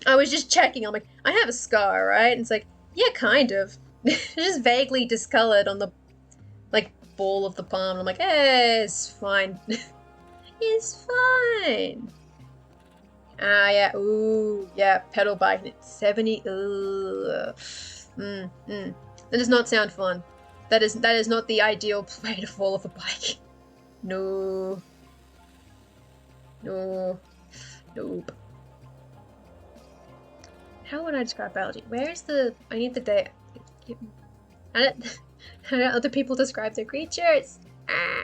Speaker 1: I was just checking. I'm like, I have a scar, right? And it's like, yeah, kind of. It's just vaguely discolored on the, like, ball of the palm. I'm like, it's fine. It's fine. Ah, yeah. Ooh, yeah. Pedal bike. 70. Ugh. That does not sound fun. That is not the ideal way to fall off a bike. No. No. Nope. How would I describe biology? Where's the... I need the day... How do other people describe their creatures? Ah.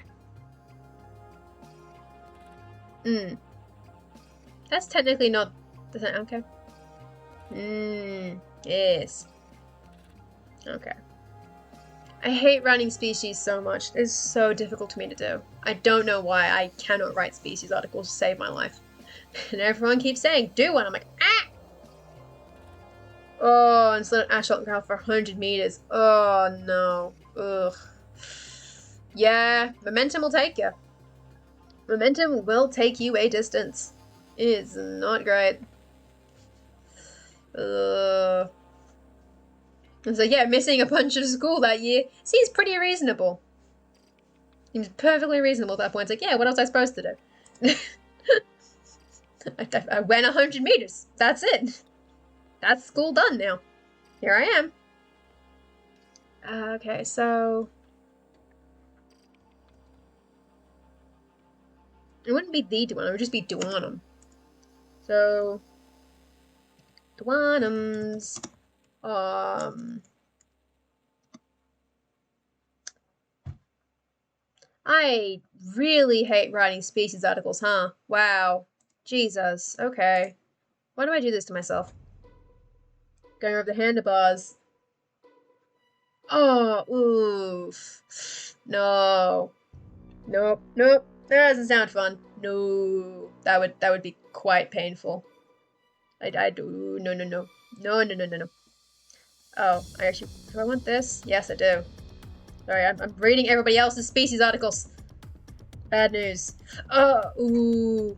Speaker 1: That's technically not... Okay. Yes. Okay. I hate writing species so much. It's so difficult for me to do. I don't know why I cannot write species articles to save my life. And everyone keeps saying, do one. I'm like, ah! Oh, and slow asphalt ground for 100 meters. Oh, no. Ugh. Yeah, momentum will take you. Momentum will take you a distance. It is not great. And so, yeah, missing a bunch of school that year seems pretty reasonable. Seems perfectly reasonable at that point. It's like, yeah, what else was I supposed to do? I went 100 meters. That's it. That's school done now. Here I am. Okay, so... It wouldn't be the Duanum, it would just be Duanum. So... Duanums... I really hate writing species articles, huh? Wow. Jesus. Okay. Why do I do this to myself? Going over the handlebars. Oh, oof. No. Nope. Nope. That doesn't sound fun. No. That would be quite painful. I do. No. No. Oh, I actually... Do I want this? Yes, I do. Sorry, I'm reading everybody else's species articles. Bad news. Oh, ooh.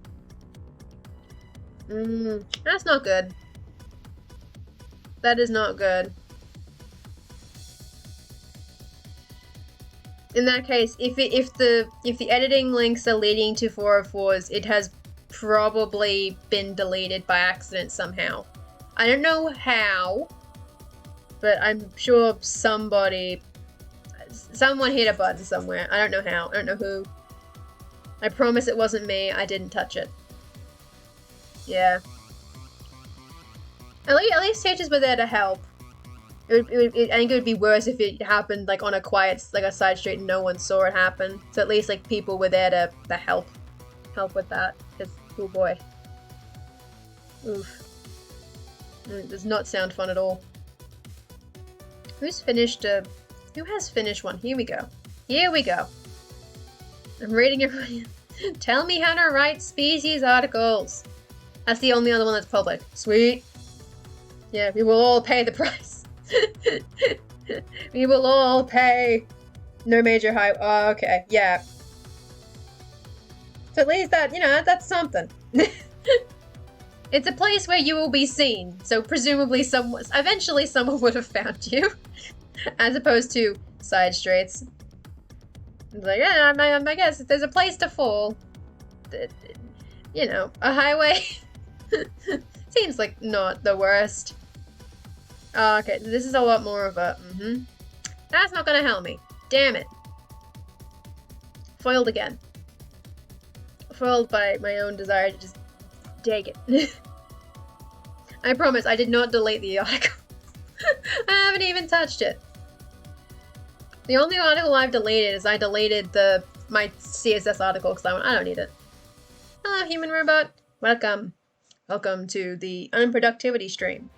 Speaker 1: That's not good. That is not good. In that case, if the editing links are leading to 404s, it has probably been deleted by accident somehow. I don't know how, but I'm sure someone hit a button somewhere. I don't know how. I don't know who. I promise it wasn't me. I didn't touch it. Yeah. At least teachers were there to help. I think it would be worse if it happened like on a quiet, like a side street and no one saw it happen. So at least like people were there to help with that. Because, oh boy. Oof. It does not sound fun at all. Who has finished one? Here we go. Here we go. I'm reading it. Tell me how to write species articles. That's the only other one that's public. Sweet. Yeah, we will all pay the price. We will all pay. No major hype. Oh, okay. Yeah. So at least that, that's something. It's a place where you will be seen. So presumably eventually someone would have found you. As opposed to side streets. It's like, yeah, I guess if there's a place to fall, a highway Seems like not the worst. Okay, this is a lot more of a, That's not gonna help me. Damn it. Foiled again. Foiled by my own desire to just take it. I promise, I did not delete the article. I haven't even touched it. The only article I've deleted is I deleted my CSS article because I don't need it. Hello, human robot. Welcome. Welcome to the unproductivity stream.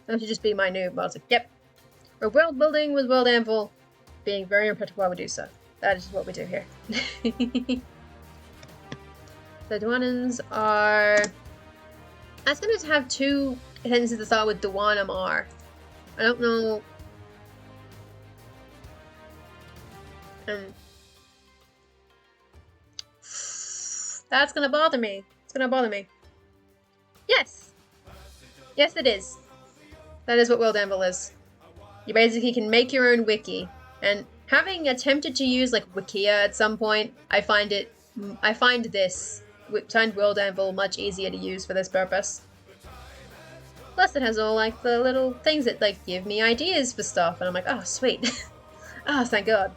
Speaker 1: That should just be my new mod. Yep. We're world building with World Anvil, being very unproductive while we do so. That is what we do here. The Dwanans are... That's going to have two sentences that start with Dwanam are. I don't know... That's gonna bother me. It's gonna bother me. Yes! Yes, it is. That is what World Anvil is. You basically can make your own wiki. And having attempted to use like Wikia at some point, I find World Anvil much easier to use for this purpose. Plus it has all like the little things that like give me ideas for stuff, and I'm like, oh sweet. Oh, thank God.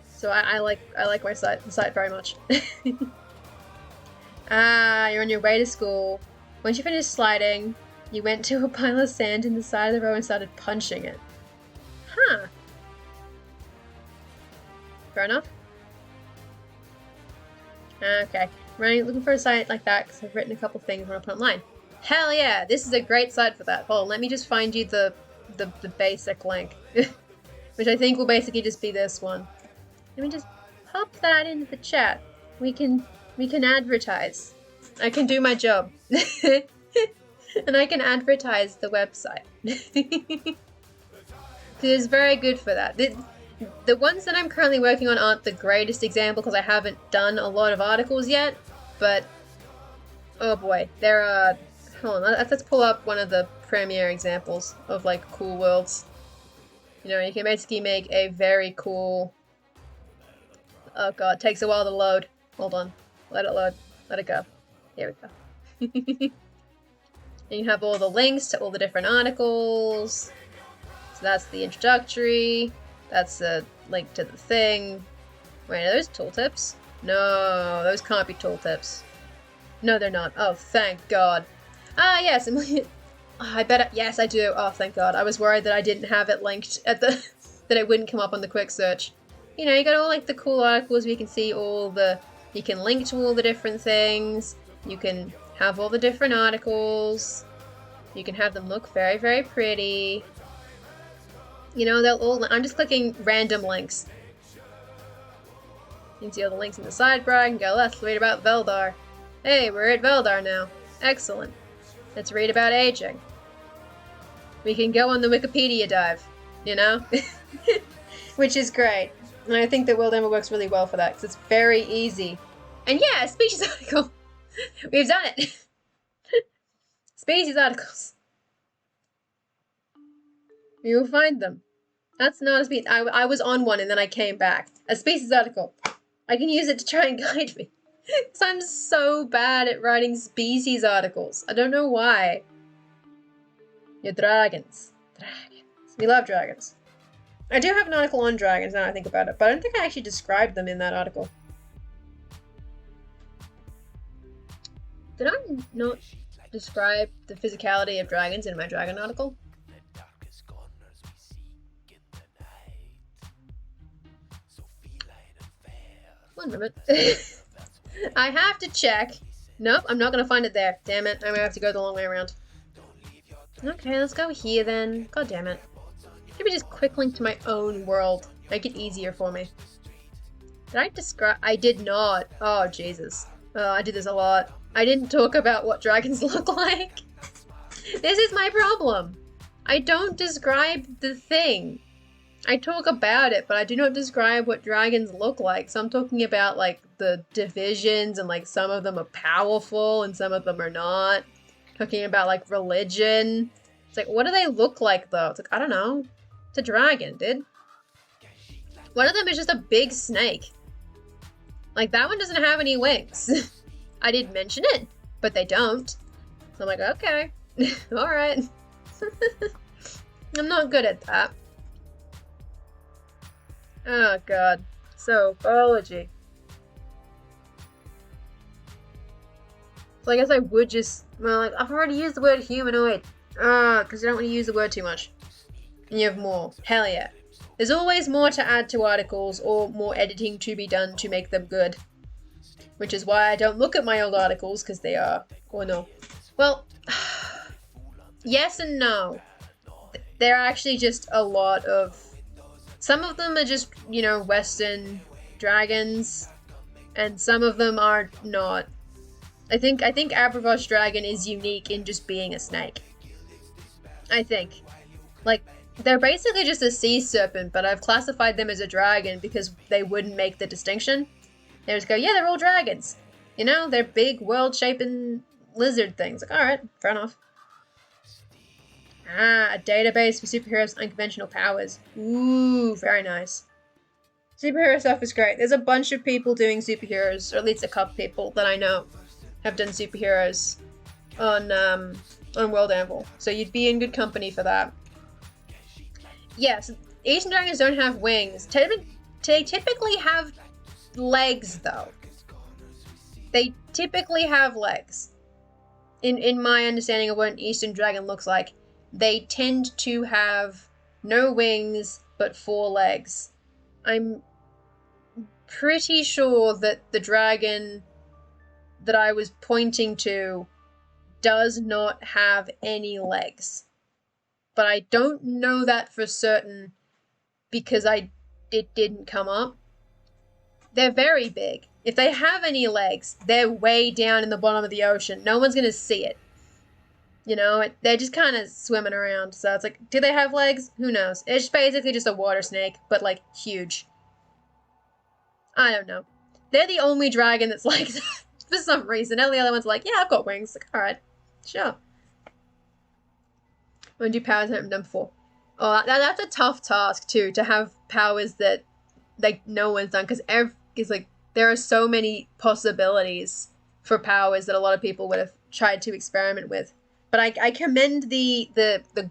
Speaker 1: So I like my site very much. Ah, you're on your way to school. Once you finished sliding, you went to a pile of sand in the side of the road and started punching it. Huh. Fair enough. Okay. Looking for a site like that because I've written a couple things I want to put online. Hell yeah, this is a great site for that. Hold on, let me just find you the basic link. Which I think will basically just be this one. Let me just pop that into the chat. We can advertise. I can do my job. And I can advertise the website. It is very good for that. The ones that I'm currently working on aren't the greatest example because I haven't done a lot of articles yet, but oh boy, there are... Hold on, let's pull up one of the premier examples of like cool worlds. You know, you can basically make a very cool... Oh god, it takes a while to load. Hold on. Let it load. Let it go. Here we go. And you have all the links to all the different articles. So that's the introductory. That's a link to the thing. Wait, are those tooltips? No, those can't be tooltips. No, they're not. Oh, thank God. Ah, yes. I bet. Yes, I do. Oh, thank God. I was worried that I didn't have it linked at the... that it wouldn't come up on the quick search. You know, you got all like the cool articles where you can see all the... You can link to all the different things. You can have all the different articles. You can have them look very, very pretty. You know, they'll all... I'm just clicking random links. You can see all the links in the sidebar. I can go, let's read about Veldar. Hey, we're at Veldar now. Excellent. Let's read about aging. We can go on the Wikipedia dive, you know? Which is great. And I think that World Anvil works really well for that, because it's very easy. And yeah, species article! We've done it! Species articles. You will find them. That's not a species. I was on one and then I came back. A species article. I can use it to try and guide me. Because I'm so bad at writing species articles. I don't know why. Your dragons. Dragons. We love dragons. I do have an article on dragons now I think about it, but I don't think I actually described them in that article. Did I not describe the physicality of dragons in my dragon article? One moment. I have to check. Nope, I'm not going to find it there. Damn it, I'm going to have to go the long way around. Okay, let's go here then. God damn it. Maybe just quick link to my own world. Make it easier for me. Did I describe? I did not. Oh, Jesus. Oh, I do this a lot. I didn't talk about what dragons look like. This is my problem. I don't describe the thing. I talk about it, but I do not describe what dragons look like. So I'm talking about, like, the divisions, and, like, some of them are powerful and some of them are not. Talking about, like, religion. It's like, what do they look like, though? It's like, I don't know. It's a dragon, dude. One of them is just a big snake. Like, that one doesn't have any wings. I did mention it, but they don't. So I'm like, okay, alright. I'm not good at that. Oh god. So, biology. So I guess I would just, well, like, I've already used the word humanoid. Because I don't want to use the word too much. And you have more. Hell yeah. There's always more to add to articles or more editing to be done to make them good. Which is why I don't look at my old articles, because they are, or no. Well, yes and no. There are actually just a lot of, some of them are just, you know, Western dragons, and some of them are not. I think Abravosh Dragon is unique in just being a snake. I think. Like, they're basically just a sea serpent, but I've classified them as a dragon because they wouldn't make the distinction. They just go, yeah, they're all dragons. You know, they're big, world-shaping lizard things. Like, alright, fair enough. A database for superheroes' unconventional powers. Ooh, very nice. Superhero stuff is great. There's a bunch of people doing superheroes, or at least a couple people that I know have done superheroes on World Anvil. So you'd be in good company for that. Yes, Asian dragons don't have wings. They typically have legs, though. They typically have legs. In my understanding of what an Eastern dragon looks like, they tend to have no wings, but 4 legs. I'm pretty sure that the dragon that I was pointing to does not have any legs. But I don't know that for certain because it didn't come up. They're very big. If they have any legs, they're way down in the bottom of the ocean. No one's gonna see it. You know, they're just kind of swimming around. So it's like, do they have legs? Who knows? It's basically just a water snake, but like huge. I don't know. They're the only dragon that's like that for some reason. All the other ones are like, yeah, I've got wings. Like, alright, sure. I'm gonna do powers I haven't done before. Oh, that's a tough task too, to have powers that like no one's done, because like there are so many possibilities for powers that a lot of people would have tried to experiment with. But I commend the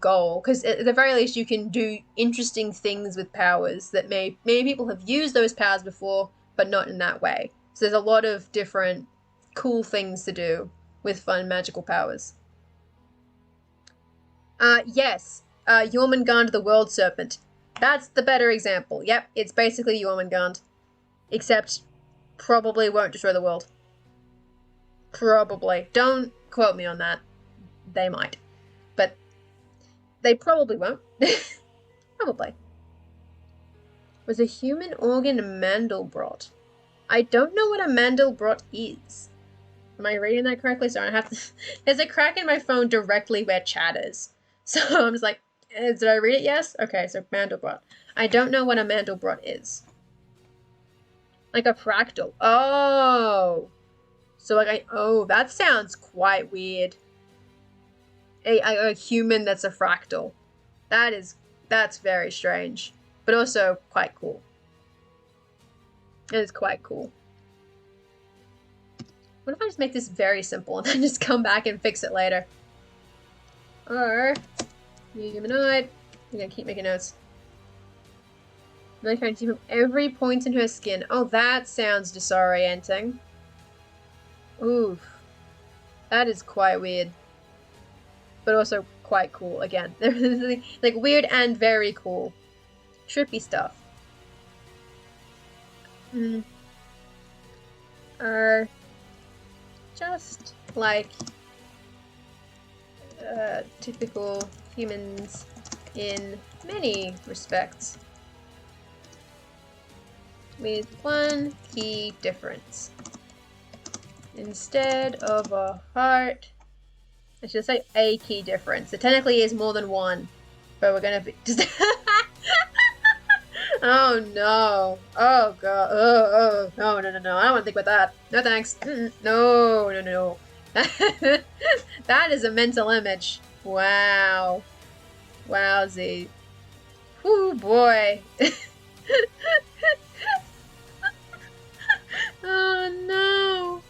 Speaker 1: goal, because at the very least you can do interesting things with powers that maybe people have used those powers before, but not in that way. So there's a lot of different cool things to do with fun magical powers. Yes, Jormungand the World Serpent. That's the better example. Yep, it's basically Jormungand. Except probably won't destroy the world. Probably. Don't quote me on that. They might. But they probably won't. Probably. Was a human organ a Mandelbrot? I don't know what a Mandelbrot is. Am I reading that correctly? Sorry, I have to... There's a crack in my phone directly where chat is. So I'm just like, did I read it? Yes? Okay, so Mandelbrot. I don't know what a Mandelbrot is. Like a fractal. Oh! So like oh, that sounds quite weird. A human that's a fractal. That's very strange. But also quite cool. It is quite cool. What if I just make this very simple and then just come back and fix it later? Or humanoid. I'm gonna keep making notes. Really trying to see from every point in her skin. Oh, that sounds disorienting. Oof. That is quite weird. But also quite cool. Again, like weird and very cool. Trippy stuff. Just like typical humans in many respects, with one key difference. Instead of a heart, I should say a key difference. It technically is more than one, but we're gonna be just oh no. Oh god. Oh, no. I don't want to think about that. No thanks. No. That is a mental image. Wow. Wowzy. Whoo boy. Oh no.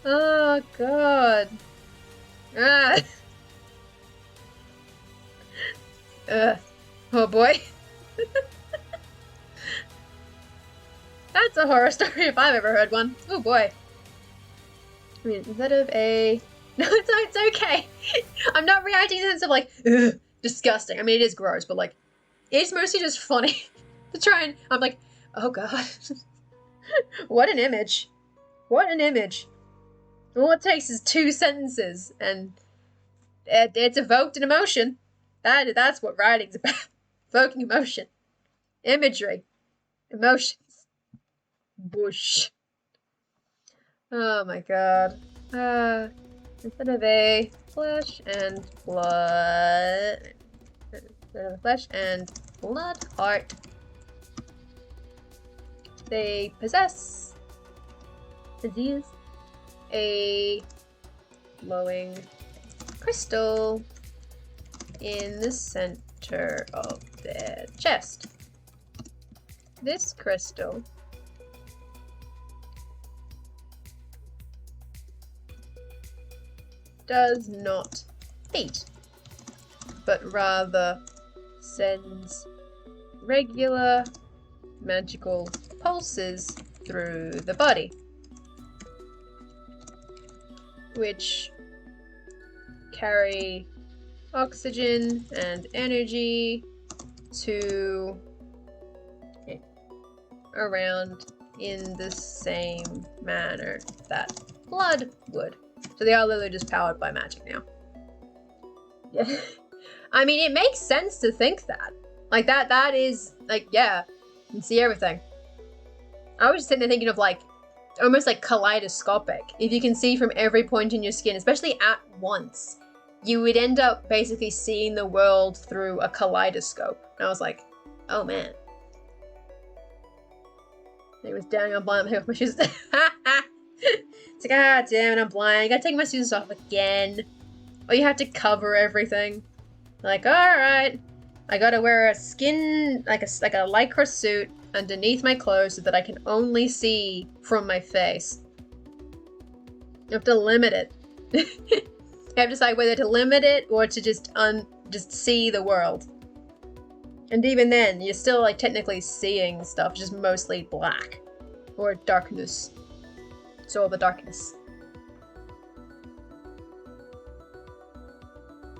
Speaker 1: Oh, God. Ah. Oh, boy. That's a horror story if I've ever heard one. Oh, boy. I mean, instead of a... No, it's okay. I'm not reacting in the sense of, like, ugh, disgusting. I mean, it is gross, but, like, it's mostly just funny to try and... I'm like, oh, God. What an image. What an image. All it takes is 2 sentences, and it's evoked an emotion. That's what writing's about. Evoking emotion. Imagery. Emotions. Bush. Oh my god. Instead of a flesh and blood... Instead of a flesh and blood heart, they possess disease, a glowing crystal in the center of their chest. This crystal does not beat, but rather sends regular magical pulses through the body, which carry oxygen and energy to around in the same manner that blood would. So they are literally just powered by magic now. Yeah. I mean, it makes sense to think that. Like, that is, like, yeah, you can see everything. I was just sitting there thinking of, like, almost like kaleidoscopic. If you can see from every point in your skin, especially at once, you would end up basically seeing the world through a kaleidoscope. And I was like, oh man. It was down, I'm blind, I'm taking off my shoes. It's like, ah, damn it, I'm blind. I gotta take my shoes off again. Or you have to cover everything. Like, alright. I gotta wear a skin, like a lycra suit underneath my clothes so that I can only see from my face. You have to limit it. You have to decide whether to limit it or to just see the world. And even then, you're still like technically seeing stuff, just mostly black. Or darkness. It's all the darkness.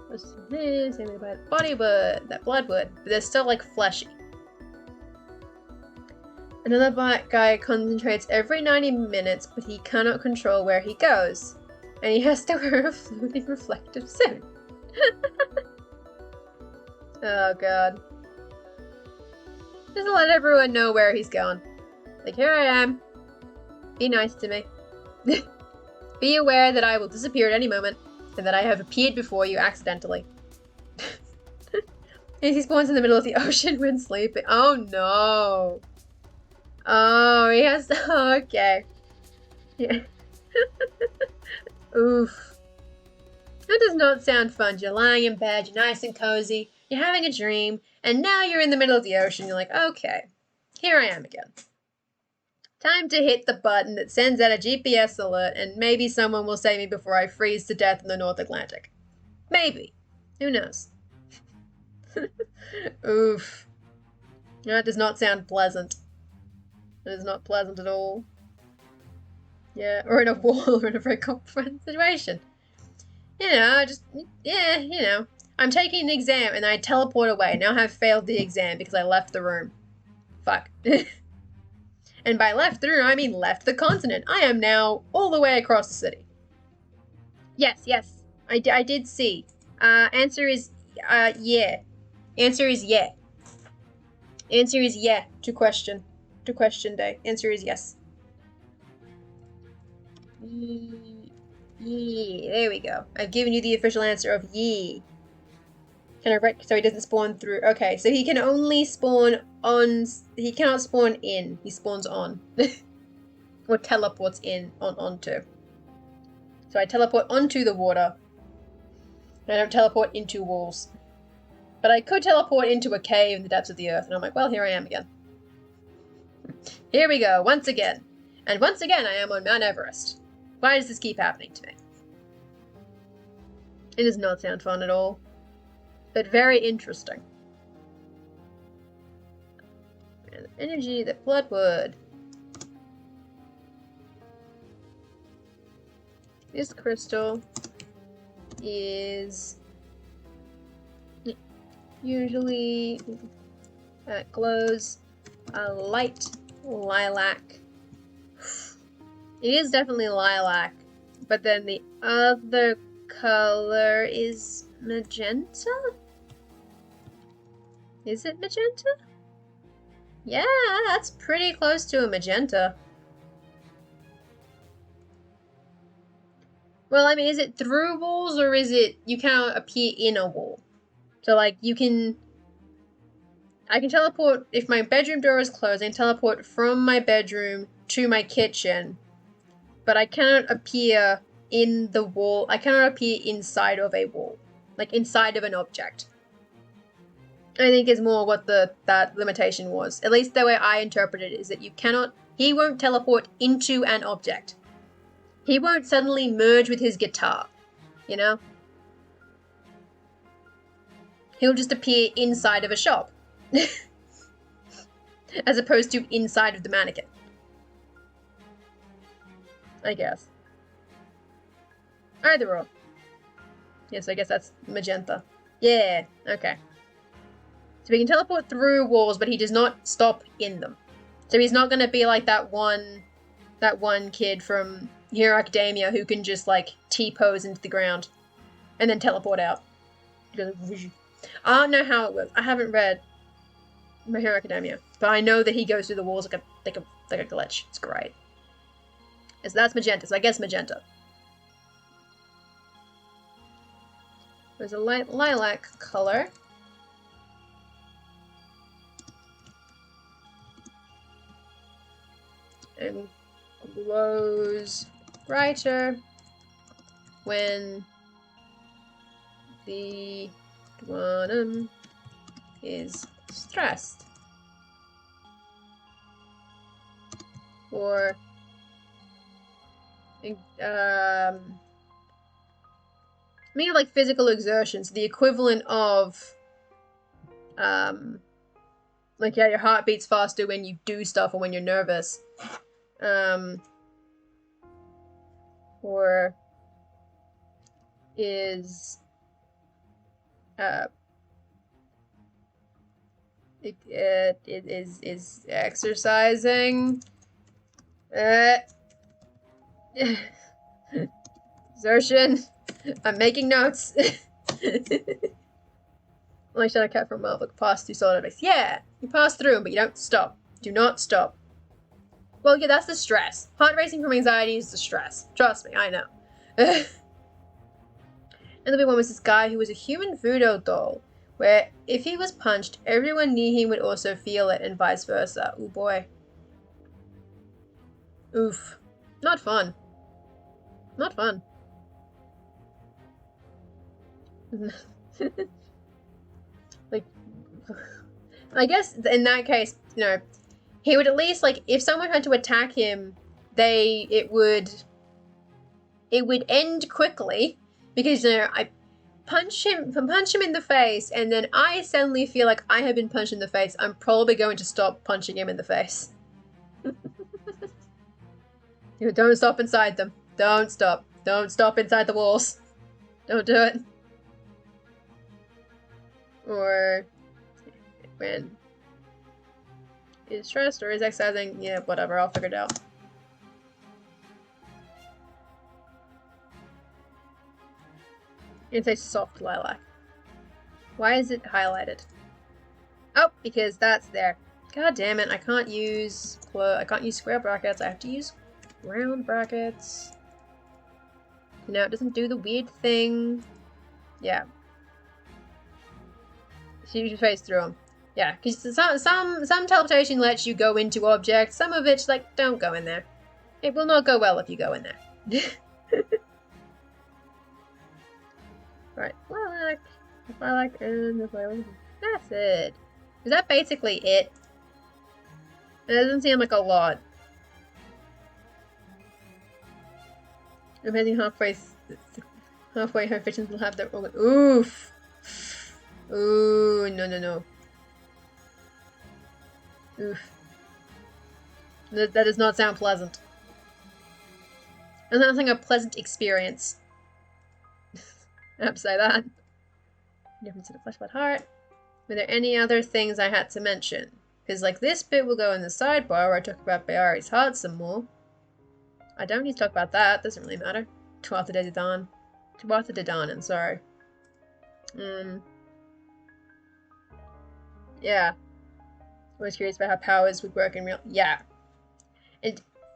Speaker 1: What's this? Anything about body wood, that blood wood, but they're still like fleshy. Another black guy concentrates every 90 minutes, but he cannot control where he goes. And he has to wear a floating reflective suit. Oh god. Just to let everyone know where he's going. Like, here I am. Be nice to me. Be aware that I will disappear at any moment, and that I have appeared before you accidentally. And he spawns in the middle of the ocean when sleeping. Oh no. Oh, he has... Oh, okay. Yeah. Oof. That does not sound fun. You're lying in bed, you're nice and cozy, you're having a dream, and now you're in the middle of the ocean. You're like, okay, here I am again. Time to hit the button that sends out a GPS alert, and maybe someone will save me before I freeze to death in the North Atlantic. Maybe. Who knows? Oof. That does not sound pleasant. It is not pleasant at all. Yeah, or in a war, or in a very confronting situation. You know, just, yeah, you know. I'm taking an exam and I teleport away. Now I've failed the exam because I left the room. Fuck. And by left the room, I mean left the continent. I am now all the way across the city. Yes, yes. I did see. Answer is, yeah. Answer is yeah. Answer is yeah to question. To question day. Answer is yes. Yee. There we go. I've given you the official answer of yee. Can I write so he doesn't spawn through? Okay, so he can only spawn on. He cannot spawn in. He spawns on, or teleports in onto. So I teleport onto the water. I don't teleport into walls. But I could teleport into a cave in the depths of the earth, and I'm like, well, here I am again. Here we go, once again. And once again, I am on Mount Everest. Why does this keep happening to me? It does not sound fun at all. But very interesting. And energy, the bloodwood. This crystal is usually glows a light lilac. It is definitely lilac, but then the other color is magenta? Is it magenta? Yeah, that's pretty close to a magenta. Well, I mean, is it through walls or is it you cannot appear in a wall? So, like, I can teleport, if my bedroom door is closed, I can teleport from my bedroom to my kitchen, but I cannot appear in the wall. I cannot appear inside of a wall, like inside of an object. I think is more what that limitation was. At least the way I interpret it is that he won't teleport into an object. He won't suddenly merge with his guitar, you know? He'll just appear inside of a shop. As opposed to inside of the mannequin. I guess. Either or. Yes, I guess that's magenta. Yeah, okay. So he can teleport through walls, but he does not stop in them. So he's not gonna be like that one kid from Hero Academia who can just like T-pose into the ground and then teleport out. I don't know how it works. I haven't read My Hero Academia, but I know that he goes through the walls like a glitch. It's great. So that's magenta. So I guess magenta. There's a light lilac color. And glows brighter when the Dwanum is stressed. Or maybe like physical exertions, the equivalent of like yeah, your heart beats faster when you do stuff or when you're nervous. Or is it is exercising exertion. I'm making notes. Only shadow cat from Marvel pass through solid base. Yeah, you pass through them, but you don't stop. Do not stop. Well, yeah, that's the stress. Heart racing from anxiety is the stress. Trust me, I know. And the big one was this guy who was a human voodoo doll, where if he was punched, everyone near him would also feel it, and vice versa. Ooh boy. Oof. Not fun. Not fun. Like, I guess in that case, you know, he would at least, like, if someone had to attack him, it would end quickly, because, you know, I punch him in the face, and then I suddenly feel like I have been punched in the face. I'm probably going to stop punching him in the face. You know, don't stop inside them. Don't stop. Don't stop inside the walls. Don't do it. Or when is stressed or is exercising, yeah, whatever, I'll figure it out. It's a soft lilac. Why is it highlighted? Oh, because that's there. God damn it, I can't use square brackets, I have to use round brackets. You know, it doesn't do the weird thing. Yeah. So you just phase through them. Yeah, because some teleportation lets you go into objects, some of it's like, don't go in there. It will not go well if you go in there. Right, lilac, and that's it. Is that basically it? It doesn't seem like a lot. Amazing halfway her victims will have their organ. Oof. Ooh, no. Oof. That does not sound pleasant. Doesn't sound like a pleasant experience. I have to say that. Difference in the flesh blood heart. Were there any other things I had to mention? Because, like, this bit will go in the sidebar where I talk about Bayari's heart some more. I don't need to talk about that. Doesn't really matter. Tuatha De Danann, sorry. Yeah. I was curious about how powers would work in real... Yeah.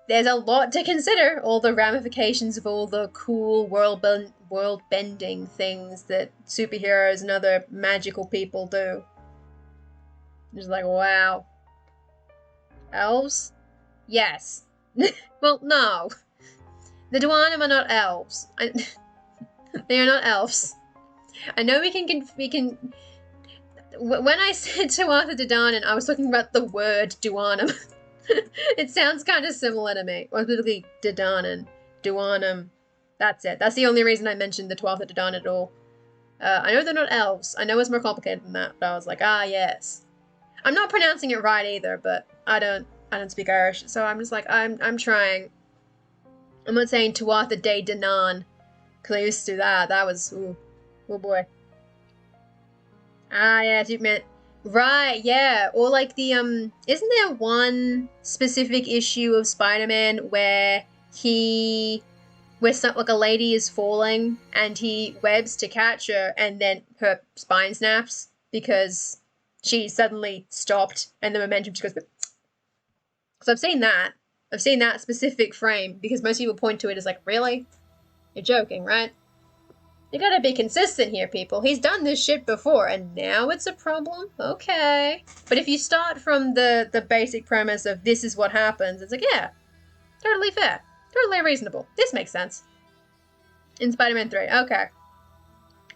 Speaker 1: There's a lot to consider. All the ramifications of all the cool world-bending things that superheroes and other magical people do. Just like, wow. Elves? Yes. Well, no. The Duanum are not elves. They are not elves. I know we can... When I said Tuatha De Danann, I was talking about the word Duanum. It sounds kind of similar to me. Or specifically De Danann, Duanum. That's it. That's the only reason I mentioned the Tuatha De Danann at all. I know they're not elves. I know it's more complicated than that, but I was like, ah, yes. I'm not pronouncing it right either, but I don't speak Irish, so I'm just like, I'm trying. I'm not saying Tuatha De Danann, because I used to do that. That was, ooh, oh boy. Ah, yeah, Superman. Right, yeah. Or like the, isn't there one specific issue of Spider-Man where like a lady is falling and he webs to catch her and then her spine snaps because she suddenly stopped and the momentum just goes... Because I've seen that. I've seen that specific frame because most people point to it as like, really? You're joking, right? You gotta be consistent here, people. He's done this shit before, and now it's a problem? Okay. But if you start from the basic premise of this is what happens, it's like, yeah, totally fair. Totally reasonable. This makes sense. In Spider-Man 3, okay.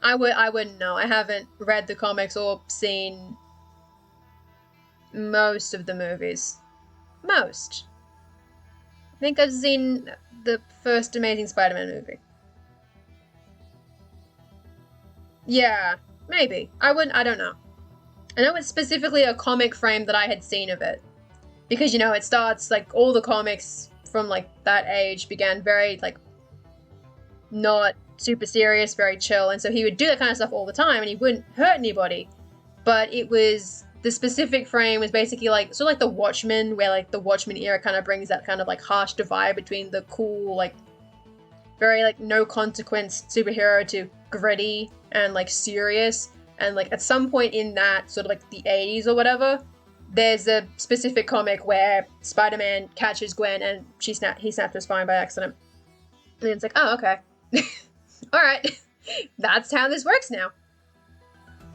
Speaker 1: I wouldn't know. I haven't read the comics or seen most of the movies. Most. I think I've seen the first Amazing Spider-Man movie. Yeah, maybe. I don't know. I know it's specifically a comic frame that I had seen of it. Because, you know, it starts, like, all the comics from, like, that age began very, like, not super serious, very chill. And so he would do that kind of stuff all the time and he wouldn't hurt anybody. But it was... The specific frame was basically, like, sort of like the Watchmen, where, like, the Watchmen era kind of brings that kind of, like, harsh divide between the cool, like, very, like, no consequence superhero to gritty and, like, serious. And, like, at some point in that, sort of, like, the 80s or whatever, there's a specific comic where Spider-Man catches Gwen and he snapped her spine by accident. And it's like, oh, okay. Alright. That's how this works now.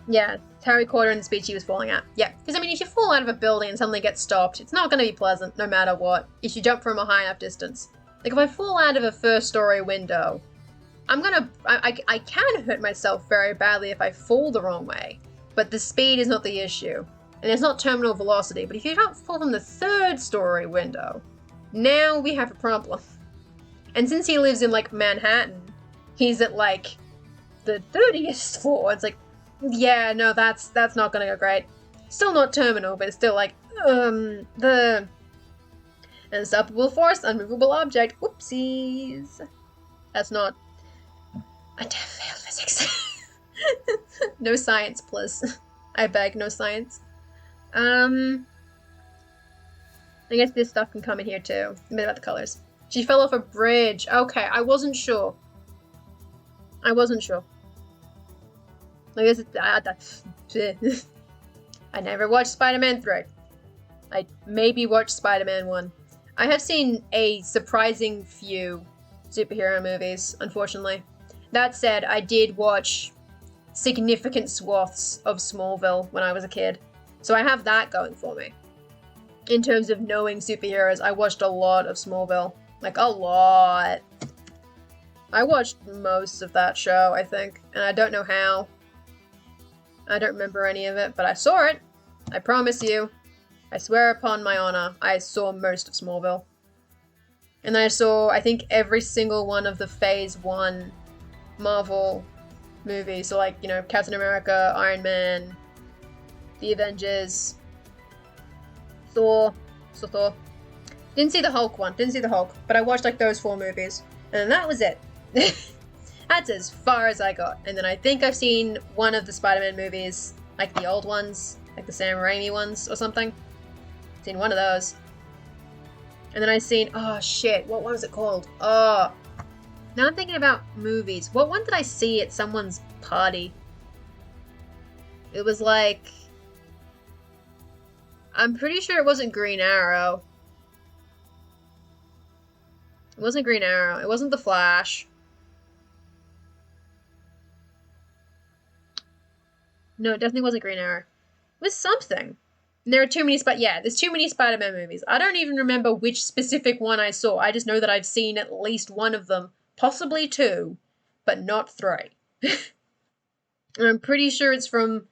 Speaker 1: Yeah, Harry caught her in the speed she was falling at. Yeah, because, I mean, if you fall out of a building and suddenly get stopped, it's not going to be pleasant, no matter what, if you jump from a high enough distance. Like, if I fall out of a first-story window, I can hurt myself very badly if I fall the wrong way, but the speed is not the issue. And it's not terminal velocity, but if you don't fall from the third-story window, now we have a problem. And since he lives in, like, Manhattan, he's at, like, the 30th floor. It's like, yeah, no, that's not gonna go great. Still not terminal, but it's still like, the unstoppable force, unmovable object. Whoopsies. That's not... I failed physics. No science, please. I beg, no science. I guess this stuff can come in here too. A bit about the colors. She fell off a bridge. Okay, I wasn't sure. Like this, I never watched Spider-Man 3. I maybe watched Spider-Man 1. I have seen a surprising few superhero movies, unfortunately. That said, I did watch significant swaths of Smallville when I was a kid. So I have that going for me. In terms of knowing superheroes, I watched a lot of Smallville. Like, a lot. I watched most of that show, I think, and I don't know how. I don't remember any of it, but I saw it. I promise you. I swear upon my honor, I saw most of Smallville. And then I saw, I think, every single one of the Phase 1 Marvel movies. So, like, you know, Captain America, Iron Man, The Avengers, Thor. So Thor. Didn't see the Hulk one. Didn't see the Hulk. But I watched, like, those 4 movies. And that was it. That's as far as I got. And then I think I've seen one of the Spider-Man movies, like the old ones, like the Sam Raimi ones or something. Seen one of those. And then I've seen, oh shit, what was it called? Oh, now I'm thinking about movies. What one did I see at someone's party? It was like, I'm pretty sure it wasn't Green Arrow. It wasn't Green Arrow. It wasn't The Flash. No, it definitely wasn't Green Arrow. It was something. And there are too many there's too many Spider-Man movies. I don't even remember which specific one I saw. I just know that I've seen at least one of them, possibly 2, but not 3. And I'm pretty sure it's from...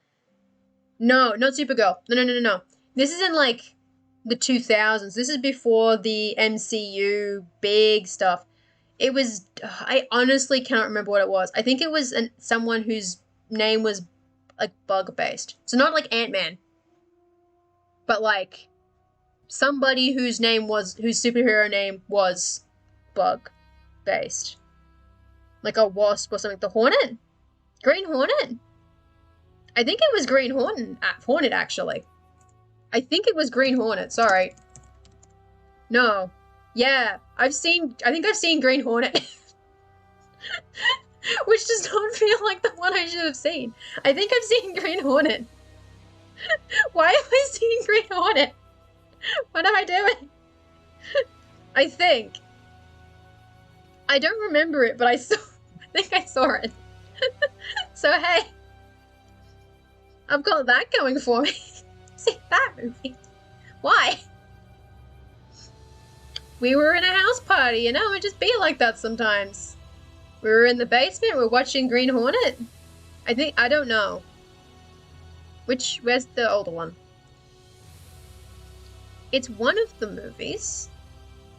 Speaker 1: No, not Supergirl. No. This is in, like, the 2000s. This is before the MCU big stuff. It was... I honestly cannot remember what it was. I think it was someone whose name was, like, bug-based. So not like Ant-Man. But, like, somebody whose superhero name was bug-based. Like a wasp or something. The Hornet? Green Hornet? I think it was Green Hornet, actually. I think it was Green Hornet, sorry. No. Yeah, I think I've seen Green Hornet. Which does not feel like the one I should have seen. I think I've seen Green Hornet. Why have I seen Green Hornet? What am I doing? I think. I don't remember it, but I think I saw it. So hey, I've got that going for me. See that movie? Why? We were in a house party, you know, it just be like that sometimes. We were in the basement, we're watching Green Hornet. I don't know. Where's the older one? It's one of the movies.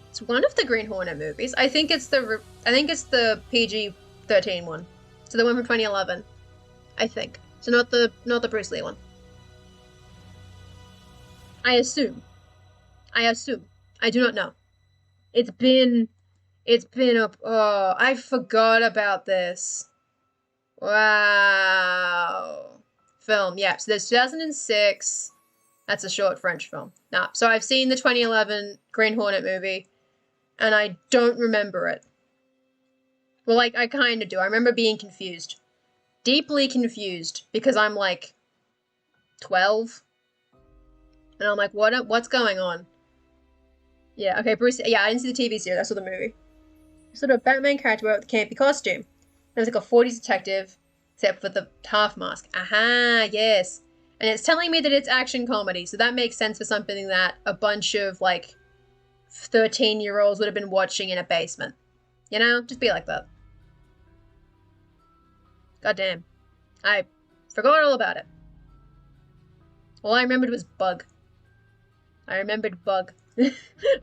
Speaker 1: It's one of the Green Hornet movies. I think it's the PG-13 one. So the one from 2011. I think. So not the Bruce Lee one. I assume. I do not know. It's been up. Oh, I forgot about this. Wow. Film, yeah. So there's 2006. That's a short French film. Nah. So I've seen the 2011 Green Hornet movie, and I don't remember it. Well, like, I kind of do. I remember being confused. Deeply confused, because I'm, like, 12. And I'm like, what's going on? Yeah, okay, Bruce, yeah, I didn't see the TV series, I saw the movie. Sort of a Batman character with a campy costume. There's like a 40s detective, except for the half mask. Aha, yes. And it's telling me that it's action comedy, so that makes sense for something that a bunch of, like, 13-year-olds would have been watching in a basement. You know? Just be like that. Goddamn. I forgot all about it. All I remembered was Bug. I remembered Bug. I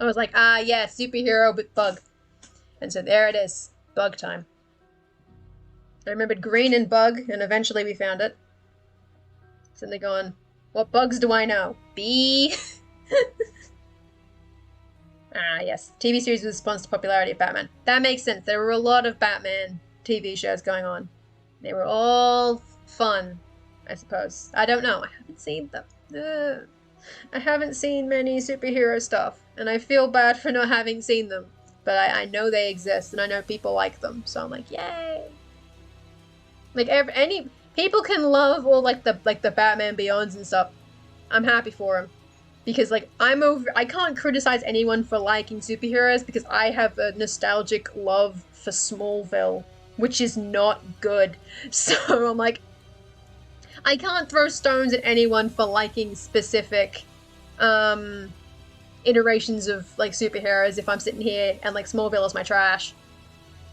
Speaker 1: was like, yeah, superhero, but Bug. And so there it is. Bug time. I remembered Green and Bug, and eventually we found it. So they're going, what bugs do I know? Bee. Yes. TV series was response to popularity of Batman. That makes sense. There were a lot of Batman TV shows going on. They were all fun, I suppose. I don't know. I haven't seen them. I haven't seen many superhero stuff, and I feel bad for not having seen them. But I know they exist, and I know people like them, so I'm like, yay! Like any people can love all like the Batman Beyonds and stuff. I'm happy for them, because like I can't criticize anyone for liking superheroes because I have a nostalgic love for Smallville, which is not good. So I'm like, I can't throw stones at anyone for liking specific iterations of like superheroes if I'm sitting here and like Smallville is my trash.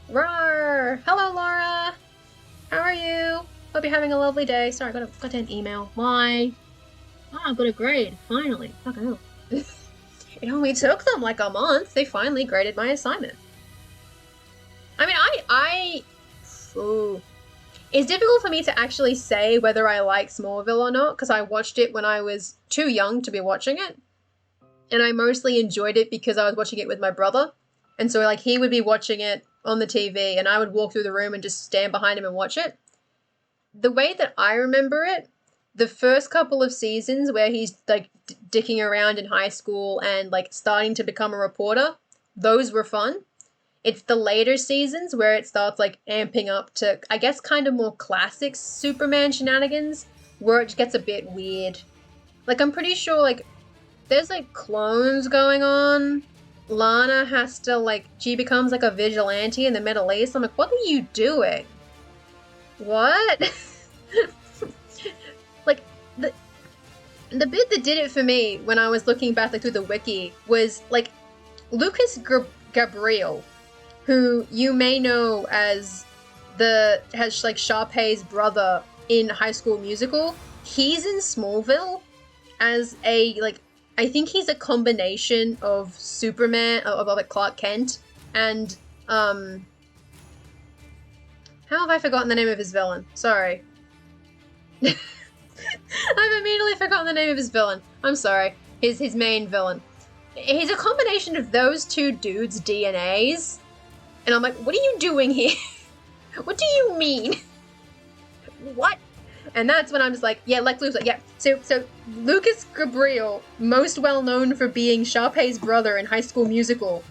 Speaker 1: Rawr! Hello, Laura! How are you? Hope you're having a lovely day. Sorry, I got an email. Why? Oh, I got a grade. Finally. Fucking hell. It only took them like a month. They finally graded my assignment. I mean, ooh. It's difficult for me to actually say whether I like Smallville or not, because I watched it when I was too young to be watching it. And I mostly enjoyed it because I was watching it with my brother. And so, like, he would be watching it on the TV, and I would walk through the room and just stand behind him and watch it. The way that I remember it, the first couple of seasons where he's, like, dicking around in high school and, like, starting to become a reporter, those were fun. It's the later seasons where it starts, like, amping up to, I guess, kind of more classic Superman shenanigans, where it gets a bit weird. Like, I'm pretty sure, like, there's, like, clones going on. Lana has to, like, she becomes, like, a vigilante in the Middle East. I'm like, what are you doing? What? Like, the bit that did it for me when I was looking back, like, through the wiki was, like, Lucas Gabriel, who you may know as Sharpay's brother in High School Musical. He's in Smallville as a, like, I think he's a combination of Superman, of like Clark Kent, and, how have I forgotten the name of his villain? Sorry. I've immediately forgotten the name of his villain. I'm sorry. His main villain. He's a combination of those two dudes' DNAs, and I'm like, what are you doing here? What do you mean? What? And that's when I'm just like, yeah, Lex Luthor, yeah. So Lucas Gabriel, most well known for being Sharpay's brother in High School Musical,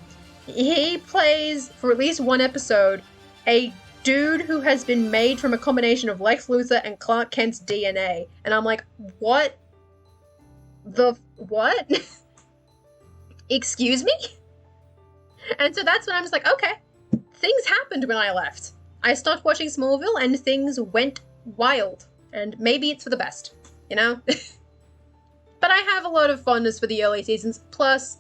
Speaker 1: he plays, for at least one episode, a dude who has been made from a combination of Lex Luthor and Clark Kent's DNA. And I'm like, what? What? Excuse me? And so that's when I'm just like, okay, things happened when I left. I stopped watching Smallville and things went wild. And maybe it's for the best, you know? But I have a lot of fondness for the early seasons, plus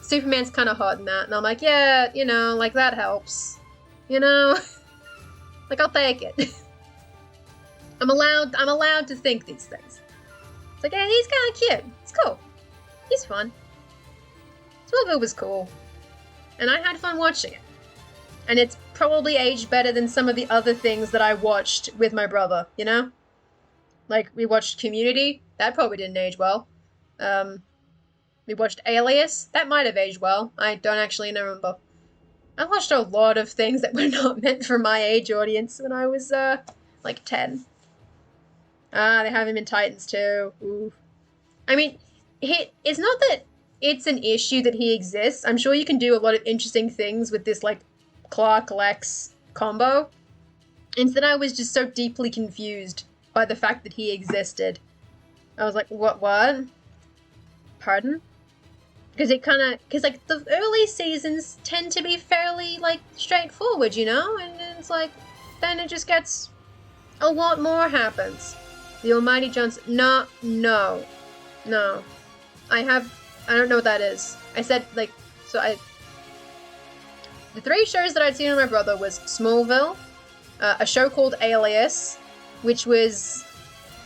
Speaker 1: Superman's kind of hot in that, and I'm like, yeah, you know, like, that helps. You know? Like, I'll take it. I'm allowed to think these things. It's like, yeah, he's kind of cute. It's cool. He's fun. Smallville was cool. And I had fun watching it. And it's probably aged better than some of the other things that I watched with my brother, you know? Like, we watched Community. That probably didn't age well. We watched Alias. That might have aged well. I don't actually remember. I watched a lot of things that were not meant for my age audience when I was, like 10. They have him in Titans too. Ooh. I mean, it's not that it's an issue that he exists. I'm sure you can do a lot of interesting things with this, like, Clark-Lex combo. Instead, I was just so deeply confused by the fact that he existed. I was like, what? Pardon? Because like, the early seasons tend to be fairly, like, straightforward, you know? And it's like, then it just gets, a lot more happens. The Almighty Johnson, no. I don't know what that is. I said, like, the 3 shows that I'd seen with my brother was Smallville, a show called Alias, which was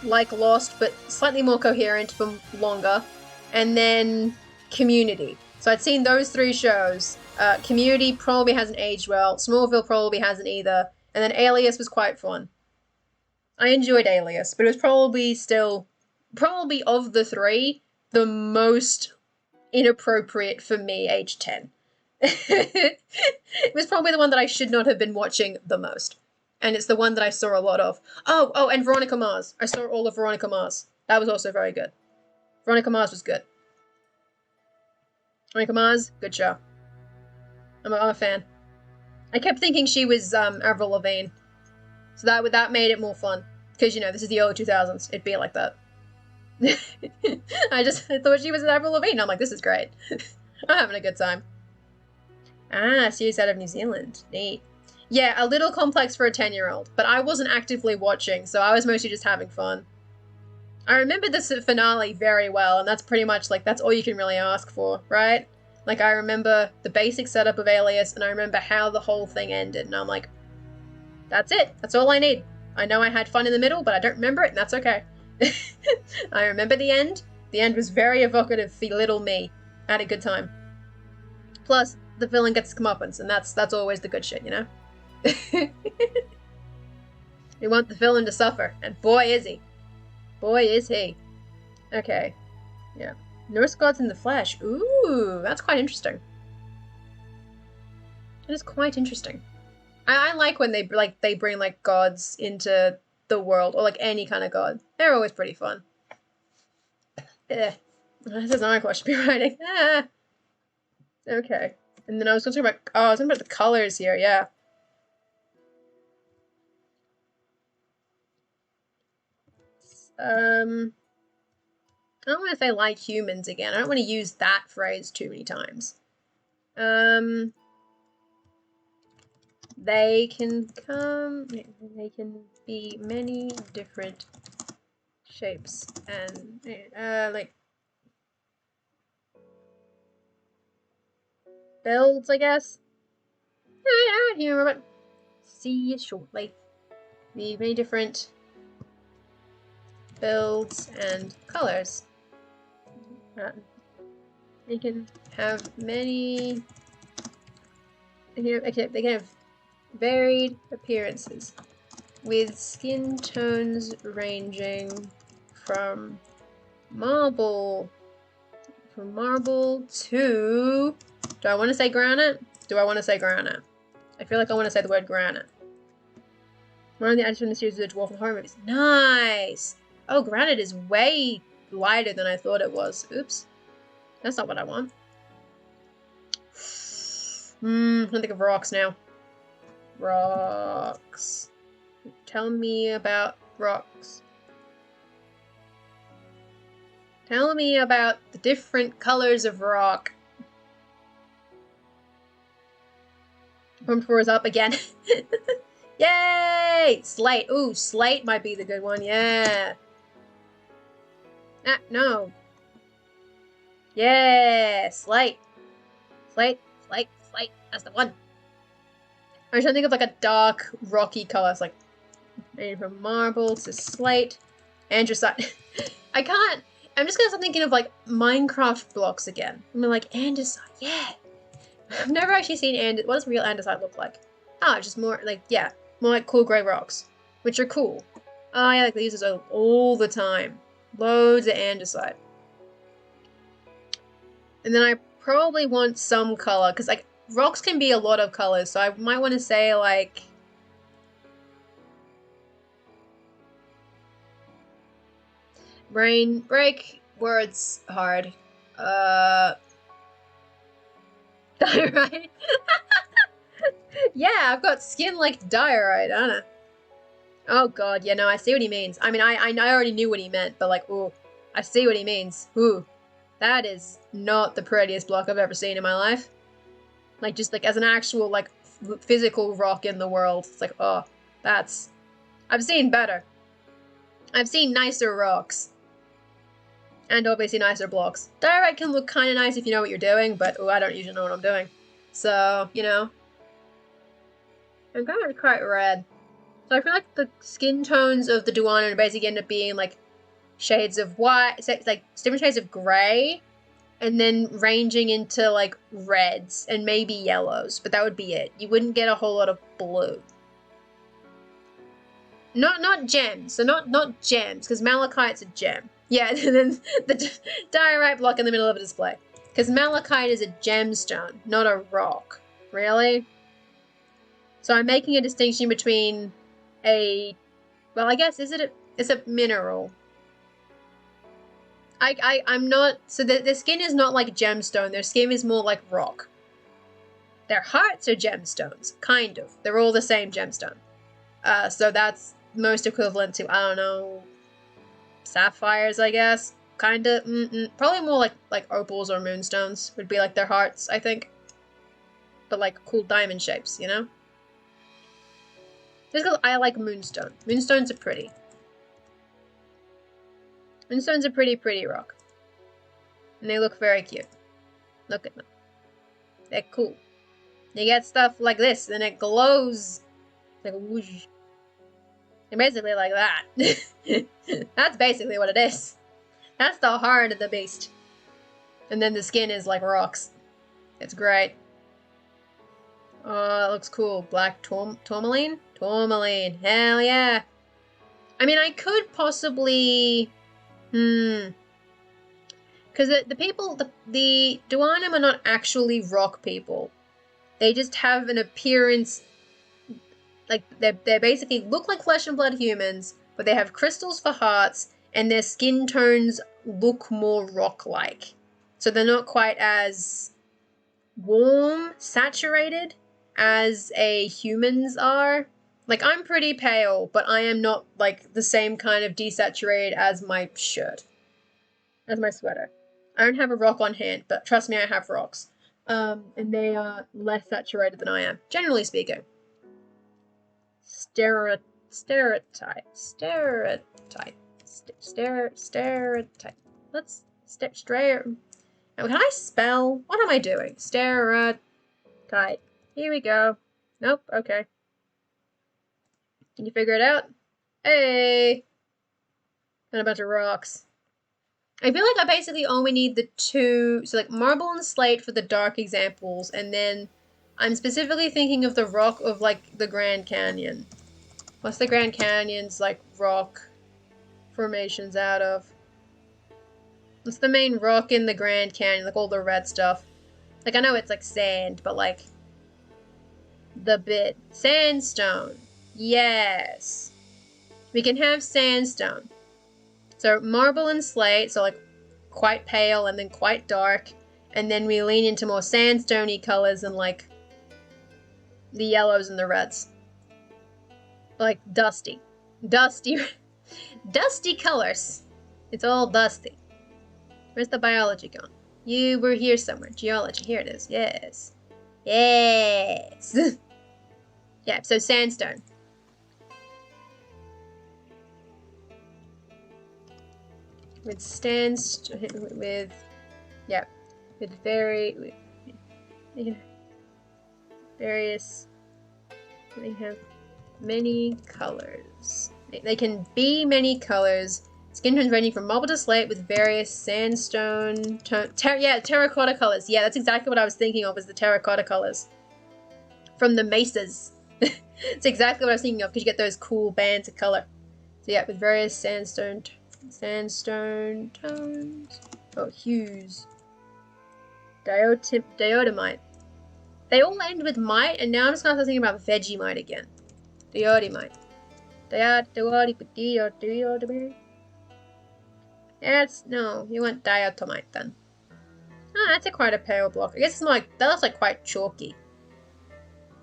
Speaker 1: like Lost, but slightly more coherent for longer, and then Community. So I'd seen those 3 shows. Community probably hasn't aged well, Smallville probably hasn't either, and then Alias was quite fun. I enjoyed Alias, but it was probably of the 3, the most inappropriate for me, age 10. It was probably the one that I should not have been watching the most. And it's the one that I saw a lot of. Oh, and Veronica Mars. I saw all of Veronica Mars. That was also very good. Veronica Mars was good. Veronica Mars, good show. I'm a fan. I kept thinking she was Avril Lavigne. So that made it more fun. Because, you know, this is the early 2000s. It'd be like that. I thought she was Avril Lavigne. I'm like, this is great. I'm having a good time. Series out of New Zealand. Neat. Yeah, a little complex for a 10-year-old, but I wasn't actively watching, so I was mostly just having fun. I remember the finale very well, and that's pretty much, like, that's all you can really ask for, right? Like, I remember the basic setup of Alias, and I remember how the whole thing ended, and I'm like, that's it. That's all I need. I know I had fun in the middle, but I don't remember it, and that's okay. I remember the end. The end was very evocative for little me. had a good time. Plus, the villain gets comeuppance, and that's always the good shit, you know? We want the villain to suffer, and boy is he. Boy is he. Okay. Yeah. Norse gods in the flesh. Ooh, that's quite interesting. It is quite interesting. I like when they bring like gods into the world, or like any kind of god. They're always pretty fun. Eh. This is not a question to be writing. Ah. Okay. And then I was going to talk about I was talking about the colors here, yeah. I don't want to say like humans again. I don't want to use that phrase too many times. They can be many different shapes and like builds, I guess. See you shortly. Be many different builds and colors. They can have many. They can have varied appearances, with skin tones ranging from marble to. Do I want to say granite? Do I want to say granite? I feel like I want to say the word granite. One of the actors from the series of the Dwarf and Horror movies. Nice! Oh, granite is way lighter than I thought it was. Oops. That's not what I want. I'm trying to think of rocks now. Rocks. Tell me about rocks. Tell me about the different colors of rock. Pump 4 is up again. Yay! Slate. Ooh, slate might be the good one. Yeah. Ah, no. Yeah, slate. Slate. That's the one. I'm trying to think of like a dark, rocky color. It's like made from marble to slate. Andesite. I can't. I'm just gonna start thinking of like Minecraft blocks again. I mean, like andesite. Yeah. I've never actually seen what does real andesite look like? Oh, it's just more like more like cool grey rocks, which are cool. Oh yeah, like they use this all the time. Loads of andesite. And then I probably want some color because like rocks can be a lot of colors, so I might want to say like brain break words hard. Diorite. Yeah, I've got skin like diorite, don't I? Oh god, yeah, no, I see what he means. I mean, I already knew what he meant, but like, ooh, I see what he means. Ooh, that is not the prettiest block I've ever seen in my life. Like, just like as an actual like physical rock in the world, it's like, oh, that's. I've seen better. I've seen nicer rocks. And obviously nicer blocks. Diorite can look kind of nice if you know what you're doing, but oh, I don't usually know what I'm doing. So, you know. I'm kind of quite red. So I feel like the skin tones of the Duanan basically end up being like shades of white, like different shades of grey, and then ranging into like reds and maybe yellows, but that would be it. You wouldn't get a whole lot of blue. Not gems, so not gems, because malachite's a gem. Yeah, and then the diorite block in the middle of a display. Because malachite is a gemstone, not a rock. Really? So I'm making a distinction between well, I guess, it's a mineral. I'm not, so their skin is not like gemstone, their skin is more like rock. Their hearts are gemstones, kind of. They're all the same gemstone. So that's most equivalent to, I don't know, sapphires, I guess. Kinda, probably more like opals or moonstones would be like their hearts, I think. But like cool diamond shapes, you know? Just because I like moonstone. Moonstones are pretty. Moonstone's a pretty rock. And they look very cute. Look at them. They're cool. You get stuff like this, and it glows. Like whoosh. And basically like that. That's basically what it is. That's the heart of the beast. And then the skin is like rocks. It's great. Oh, it looks cool. Black tourmaline? Tourmaline. Hell yeah. I mean, I could possibly... Because the people... The Duanum are not actually rock people. They just have an appearance... Like, they basically look like flesh and blood humans, but they have crystals for hearts, and their skin tones look more rock-like. So they're not quite as warm, saturated as humans are. Like, I'm pretty pale, but I am not, like, the same kind of desaturated as my shirt. As my sweater. I don't have a rock on hand, but trust me, I have rocks. And they are less saturated than I am, generally speaking. Stereotype. Let's stare. Now, can I spell? What am I doing? Stereotype. Here we go. Nope. Okay. Can you figure it out? Hey. And a bunch of rocks. I feel like I basically only need the two, so like marble and slate for the dark examples, and then I'm specifically thinking of the rock of like the Grand Canyon. What's the Grand Canyon's like rock formations out of? What's the main rock in the Grand Canyon? Like all the red stuff. Like I know it's like sand, but like the bit. Sandstone. Yes. We can have sandstone. So marble and slate, so like quite pale and then quite dark. And then we lean into more sandstone-y colors and like the yellows and the reds. Like dusty. Dusty colors. It's all dusty. Where's the biology gone? You were here somewhere. Geology. Here it is. Yes. Yes. Yeah, so sandstone. With various, they have many colors. They can be many colors. Skin tones ranging from marble to slate with various sandstone terracotta colors. Yeah, that's exactly what I was thinking of, is the terracotta colors. From the mesas. It's exactly what I was thinking of, because you get those cool bands of color. So yeah, with various sandstone tones. Oh, hues. Diodimite. They all end with mite, and now I'm just gonna start thinking about Vegemite again. Diodimite. No, you want diatomite then. Oh, that's quite a pale block. I guess it's more like, that looks like quite chalky.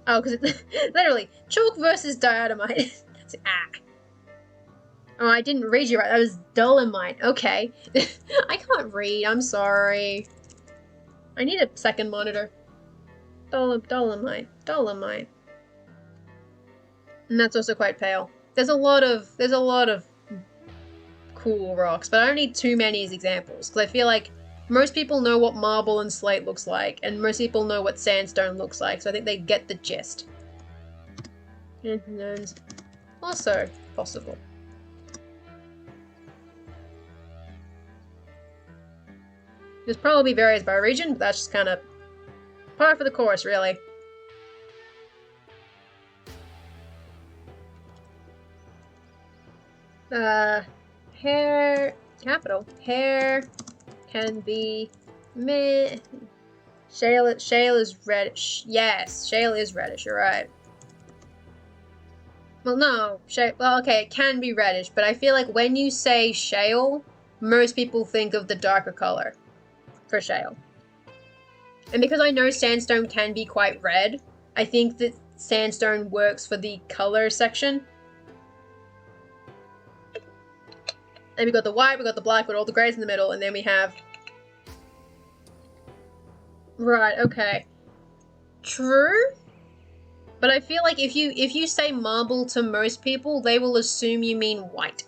Speaker 1: Oh, because it's literally chalk versus diatomite. It's like, Oh, I didn't read you right. That was dolomite. Okay. I can't read. I'm sorry. I need a second monitor. Dolomite. And that's also quite pale. There's a lot of cool rocks, but I don't need too many as examples, because I feel like most people know what marble and slate looks like, and most people know what sandstone looks like, so I think they get the gist. And also possible. This probably varies by region, but that's just kind of par for the course, really. Hair can be meh. Shale is reddish. Yes, shale is reddish, you're right. Well, no, well, okay, it can be reddish, but I feel like when you say shale, most people think of the darker color for shale. And because I know sandstone can be quite red, I think that sandstone works for the color section. And we got the white, we got the black, we got all the grays in the middle, and then we have... Right, okay. True. But I feel like if you say marble to most people, they will assume you mean white.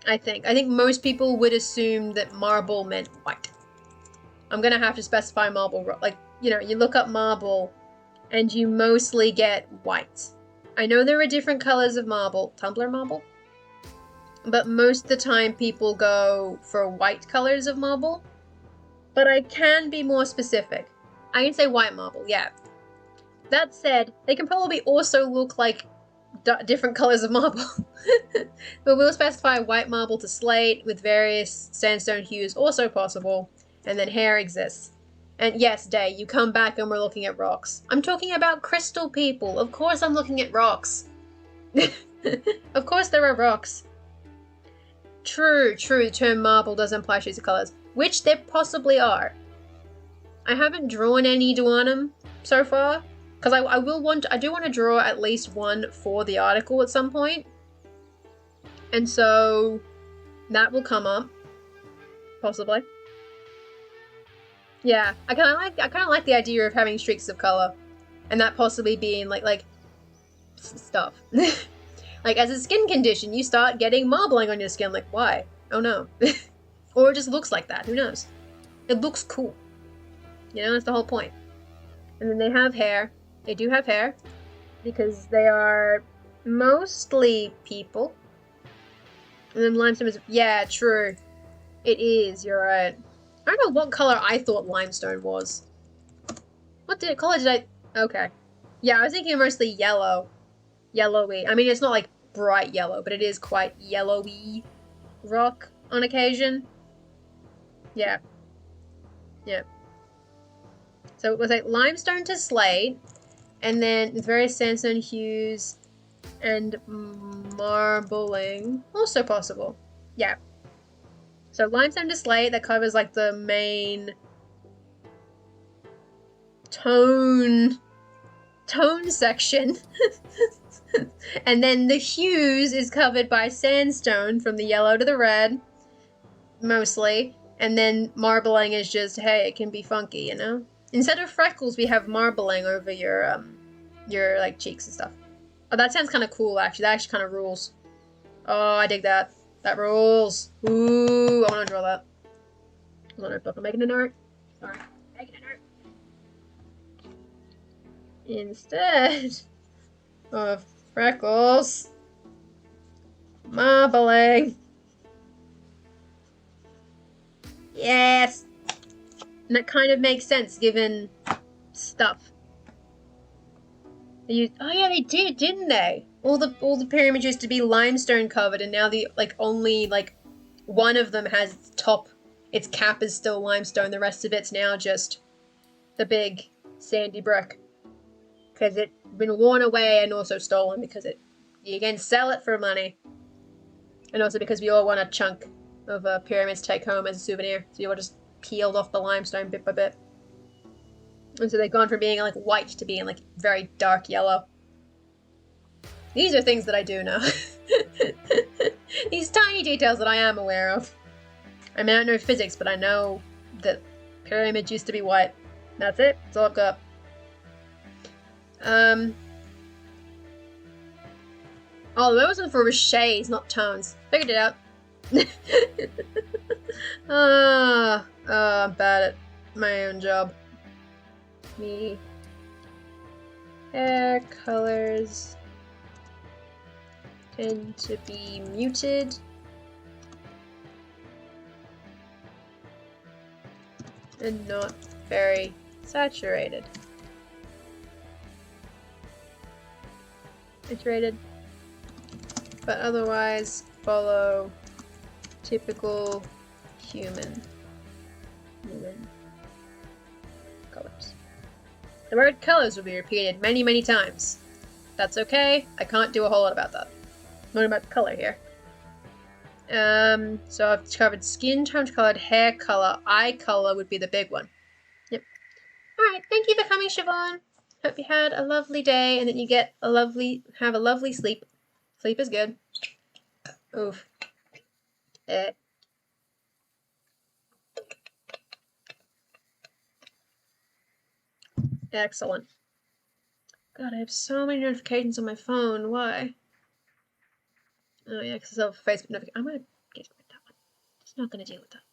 Speaker 1: I think most people would assume that marble meant white. I'm gonna have to specify marble, like, you know, you look up marble and you mostly get white. I know there are different colors of marble, tumbler marble, but most of the time people go for white colors of marble. But I can be more specific. I can say white marble, yeah. That said, they can probably also look like different colors of marble. But we'll specify white marble to slate with various sandstone hues also possible, and then hair exists. And yes, Day, you come back and we're looking at rocks. I'm talking about crystal people. Of course I'm looking at rocks. Of course there are rocks. True, the term marble does imply shades of colors, which there possibly are. I haven't drawn any Duanum so far, because I do want to draw at least one for the article at some point. And so that will come up, possibly. Yeah, I kind of like the idea of having streaks of color, and that possibly being like stuff. Like as a skin condition, you start getting marbling on your skin. Like why? Oh no. Or it just looks like that. Who knows? It looks cool. You know, that's the whole point. And then they have hair. They do have hair because they are mostly people. And then limestone is, yeah, true. It is, you're right. I don't know what color I thought limestone was. What color did I, okay. Yeah, I was thinking mostly yellow. Yellowy. I mean, it's not like bright yellow, but it is quite yellowy rock on occasion. Yeah. Yeah. So it was like limestone to slate, and then with various sandstone hues and marbling. Also possible. Yeah. So limestone to slate, that covers like the main tone section. And then the hues is covered by sandstone from the yellow to the red, mostly. And then marbling is just, hey, it can be funky, you know? Instead of freckles, we have marbling over your like cheeks and stuff. Oh, that sounds kind of cool, actually. That actually kind of rules. Oh, I dig that. That rules. Ooh, I want to draw that. Hold on, I'm making a note. Sorry, making a note. Instead of freckles, marbling. Yes! And that kind of makes sense given stuff. Oh yeah, they did, didn't they? All the pyramids used to be limestone covered, and now the only one of them has its cap is still limestone. The rest of it's now just the big sandy brick, because it's been worn away and also stolen because you can sell it for money, and also because we all want a chunk of pyramids to take home as a souvenir. So you all just peeled off the limestone bit by bit. And so they've gone from being like white to being like very dark yellow. These are things that I do know. These tiny details that I am aware of. I mean, I don't know physics, but I know that pyramids used to be white. That's it. That's all I've got. Oh, those are for shades, not tones. Figured it out. I'm bad at my own job. Me. Hair colors tend to be muted. And not very saturated. Saturated. But otherwise follow typical human colors. The word colors will be repeated many, many times. That's okay. I can't do a whole lot about that. Not about color here. So I've covered skin tone colored, hair color, eye color would be the big one. Yep. Alright, thank you for coming, Siobhan. Hope you had a lovely day and that you have a lovely sleep. Sleep is good. Oof. Excellent. God, I have so many notifications on my phone. Why? Oh yeah, because of Facebook notification. I'm gonna get rid of that one. Just not gonna deal with that.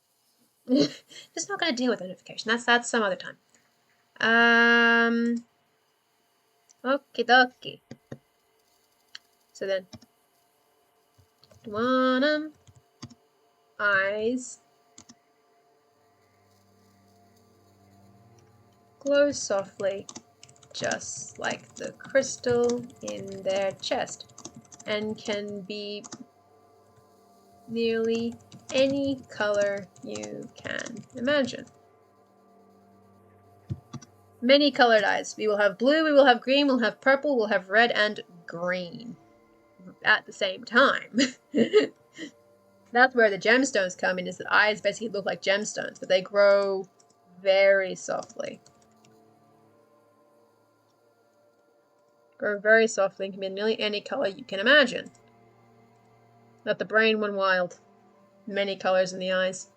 Speaker 1: Just not gonna deal with the notification. That's some other time. Okie dokie. So then, Duanum, eyes, glows softly, just like the crystal in their chest, and can be nearly any color you can imagine. Many colored eyes. We will have blue, we will have green, we'll have purple, we'll have red and green at the same time. That's where the gemstones come in, is that eyes basically look like gemstones, but they grow very softly. Grow very softly and can be nearly any color you can imagine. Let the brain run wild. Many colors in the eyes.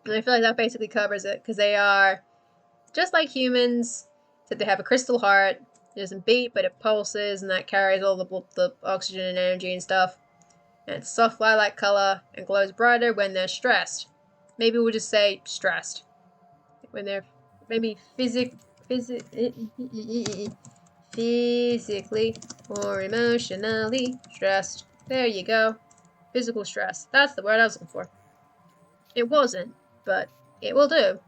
Speaker 1: And I feel like that basically covers it, because they are just like humans, except they have a crystal heart. It doesn't beat, but it pulses, and that carries all the oxygen and energy and stuff. And it's soft lilac color and glows brighter when they're stressed. Maybe we'll just say stressed. When they're maybe physically or emotionally stressed. There you go. Physical stress. That's the word I was looking for. It wasn't, but it will do.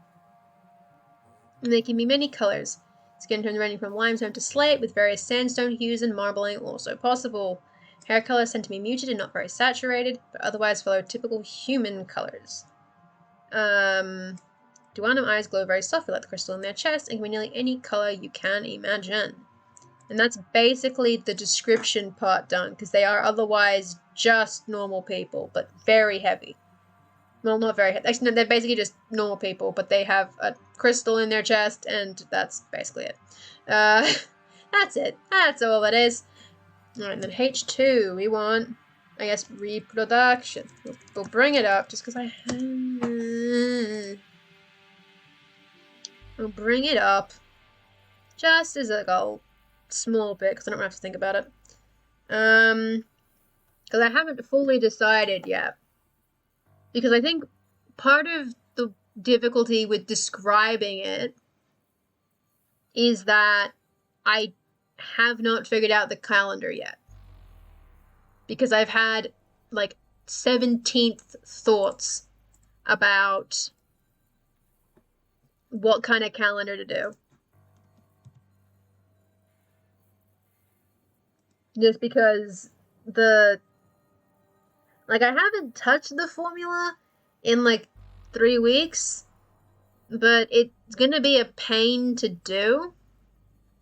Speaker 1: And they can be many colors. Skin tones ranging from limestone to slate, with various sandstone hues and marbling also possible. Hair colors tend to be muted and not very saturated, but otherwise follow typical human colors. Duanum eyes glow very softly like the crystal in their chest and can be nearly any color you can imagine. And that's basically the description part done, because they are otherwise just normal people, but very heavy. Well, not very heavy. Actually, no, they're basically just normal people, but they have a crystal in their chest, and that's basically it. That's it. That's all it is. Alright, and then H2, we want, I guess, reproduction. We'll bring it up, just because I'll bring it up, just as like a small bit, because I don't have to think about it. Because I haven't fully decided yet. Because I think part of the difficulty with describing it is that I have not figured out the calendar yet. Because I've had like 17th thoughts about what kind of calendar to do. Just because I haven't touched the formula in like 3 weeks, but it's gonna be a pain to do.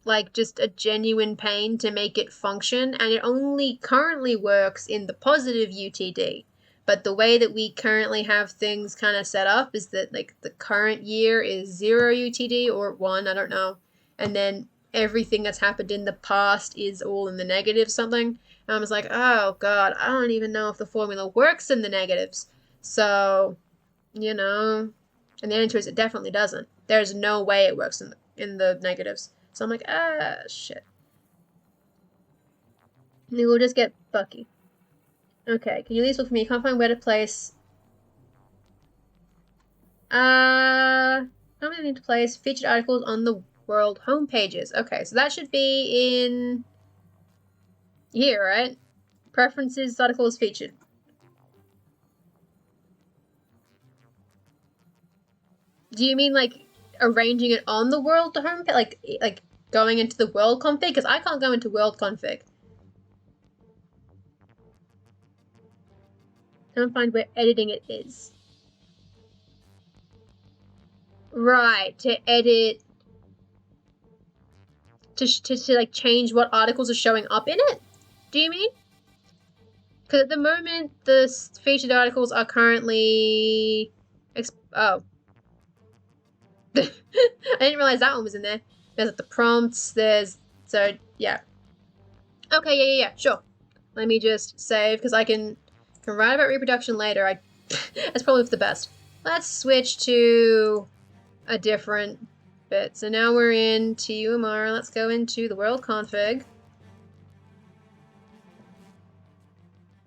Speaker 1: Like, just a genuine pain to make it function, and it only currently works in the positive UTD. But the way that we currently have things kind of set up is that, like, the current year is 0 UTD or 1, I don't know. And then everything that's happened in the past is all in the negative something. And I was like, oh god, I don't even know if the formula works in the negatives. So, you know, and the answer is it definitely doesn't. There's no way it works in the negatives. So I'm like, shit. And we'll just get Bucky. Okay, can you please look for me? I can't find where to place. I don't need to place featured articles on the world homepages. Okay, so that should be in here, right? Preferences, articles featured. Do you mean like arranging it on the world homepage? Like going into the world config? Because I can't go into world config. Can't find where editing it is. Right, to edit, to like change what articles are showing up in it? Do you mean? Because at the moment, the featured articles are currently... oh. I didn't realize that one was in there. There's like the prompts, there's... So, yeah. Okay, yeah, sure. Let me just save, because I can write about reproduction later. That's probably for the best. Let's switch to a different bit. So now we're in TUMR. Let's go into the world config.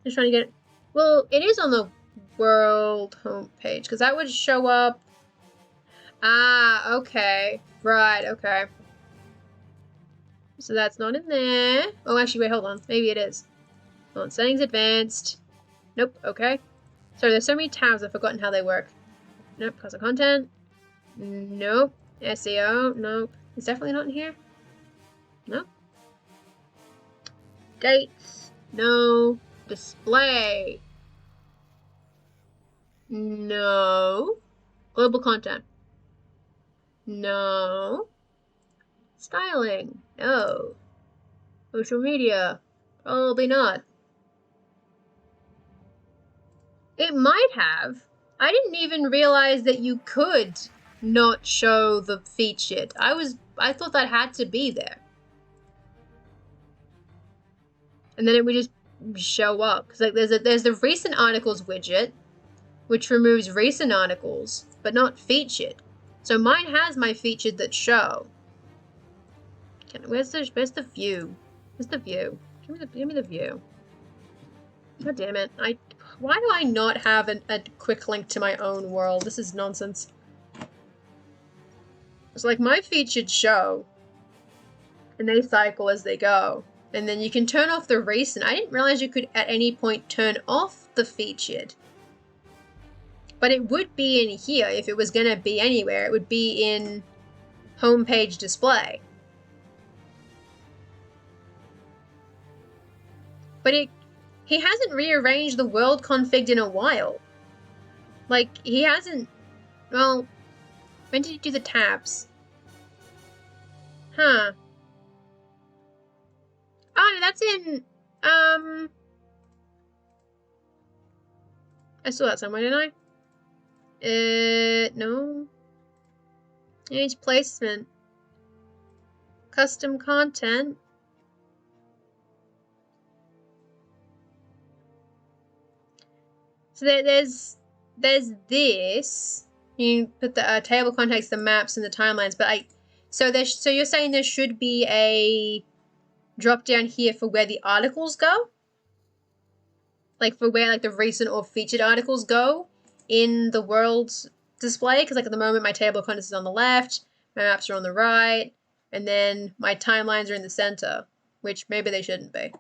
Speaker 1: Just trying to get it. Well, it is on the world homepage, because that would show up. Ah, okay. Right, okay. So that's not in there. Oh, actually, wait, hold on. Maybe it is. Hold on, settings advanced. Nope, okay. Sorry, there's so many tabs, I've forgotten how they work. Nope, custom content. Nope. SEO, nope. It's definitely not in here. Nope. Dates, no. Display, no. Global content, no. Styling, no. Social media, probably not. It might have. I didn't even realize that you could not show the featured. I thought that had to be there. And then it would just show up. Cause like there's the recent articles widget, which removes recent articles, but not featured. So mine has my featured that show. Where's the view? Where's the view? Give me the view. God damn it. Why do I not have a quick link to my own world? This is nonsense. It's like my featured show, and they cycle as they go. And then you can turn off the recent. I didn't realize you could at any point turn off the featured. But it would be in here if it was going to be anywhere. It would be in homepage display. But he hasn't rearranged the world config in a while. Like, he hasn't... Well, when did he do the tabs? Huh. Oh, no, that's in... I saw that somewhere, didn't I? No. Image placement. Custom content. So there's this. You put the table context, the maps, and the timelines. But so you're saying there should be a drop down here for where the articles go, like for where like the recent or featured articles go in the world display. Because like at the moment my table of contents is on the left, my maps are on the right, and then my timelines are in the center, which maybe they shouldn't be.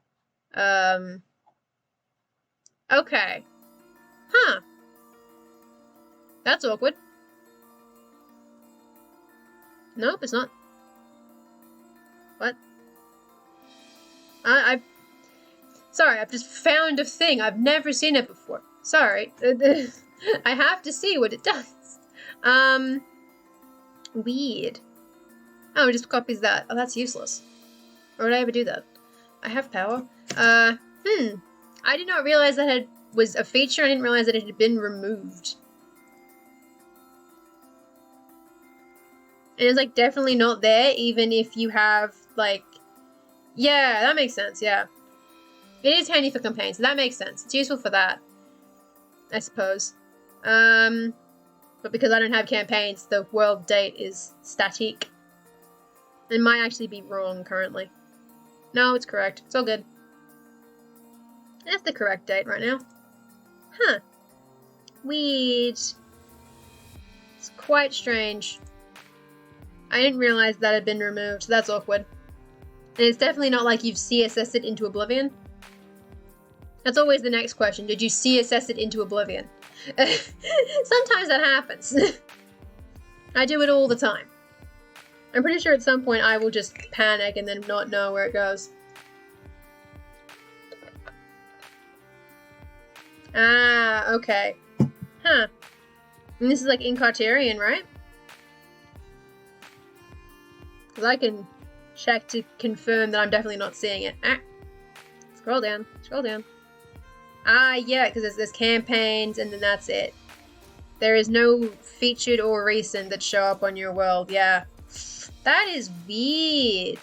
Speaker 1: Okay. Huh. That's awkward. Nope, it's not. What? Sorry, I've just found a thing. I've never seen it before. Sorry. I have to see what it does. Weird. Oh, it just copies that. Oh, that's useless. Or would I ever do that? I have power. I did not realize that it was a feature. I didn't realize that it had been removed. And it's like definitely not there, even if you have like, yeah, that makes sense. Yeah, it is handy for campaigns. So that makes sense. It's useful for that, I suppose. But because I don't have campaigns, the world date is static. It might actually be wrong currently. No, it's correct. It's all good. That's the correct date right now. Huh. Weird. It's quite strange. I didn't realize that had been removed, so that's awkward. And it's definitely not like you've CSS'd it into oblivion. That's always the next question. Did you CSS it into oblivion? Sometimes that happens. I do it all the time. I'm pretty sure at some point I will just panic and then not know where it goes. Ah, okay. Huh. And this is like in Carterian, right? Because I can check to confirm that I'm definitely not seeing it. Ah. Scroll down. Scroll down. Ah, yeah, because there's campaigns and then that's it. There is no featured or recent that show up on your world. Yeah. That is weird.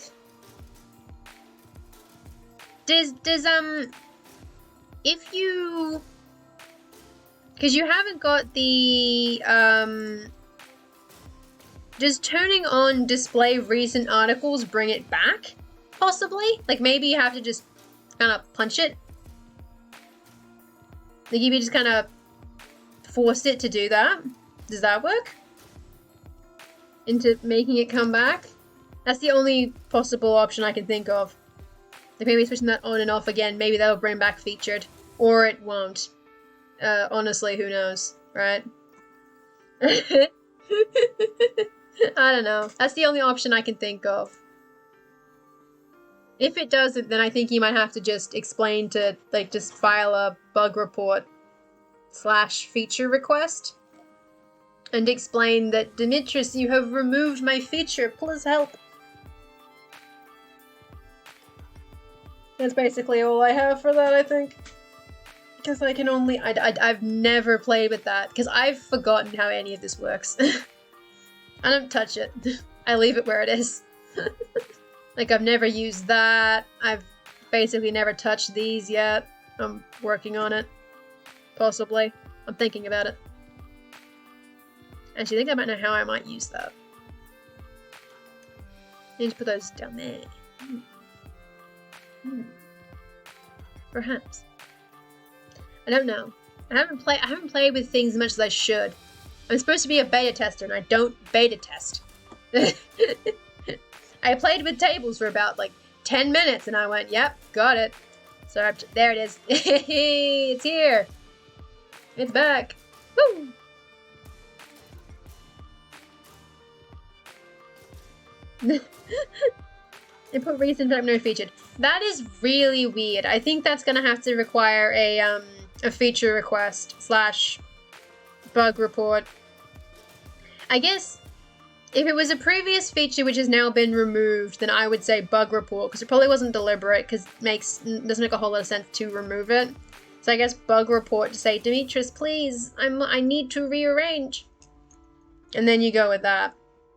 Speaker 1: If you... Because you haven't got the, does turning on display recent articles bring it back? Possibly? Like maybe you have to just kind of punch it? Like you just kind of force it to do that? Does that work? Into making it come back? That's the only possible option I can think of. Like maybe switching that on and off again, maybe that'll bring back featured. Or it won't. Honestly, who knows, right? I don't know. That's the only option I can think of. If it doesn't, then I think you might have to just explain to, like, just file a bug report / feature request and explain that, Dimitris, you have removed my feature. Please help. That's basically all I have for that, I think. Because I can only... I've never played with that, because I've forgotten how any of this works. I don't touch it. I leave it where it is. Like, I've never used that. I've basically never touched these yet. I'm working on it. Possibly. I'm thinking about it. Actually, I think I might know how I might use that. I need to put those down there. Perhaps. I don't know. I haven't played with things as much as I should. I'm supposed to be a beta tester, and I don't beta test. I played with tables for about, like, 10 minutes, and I went, yep, got it. So there it is. It's here. It's back. Woo! Input recent type no featured. That is really weird. I think that's gonna have to require a feature request / bug report. I guess if it was a previous feature which has now been removed, then I would say bug report, because it probably wasn't deliberate, because it doesn't make a whole lot of sense to remove it. So I guess bug report to say, Dimitris, please, I need to rearrange. And then you go with that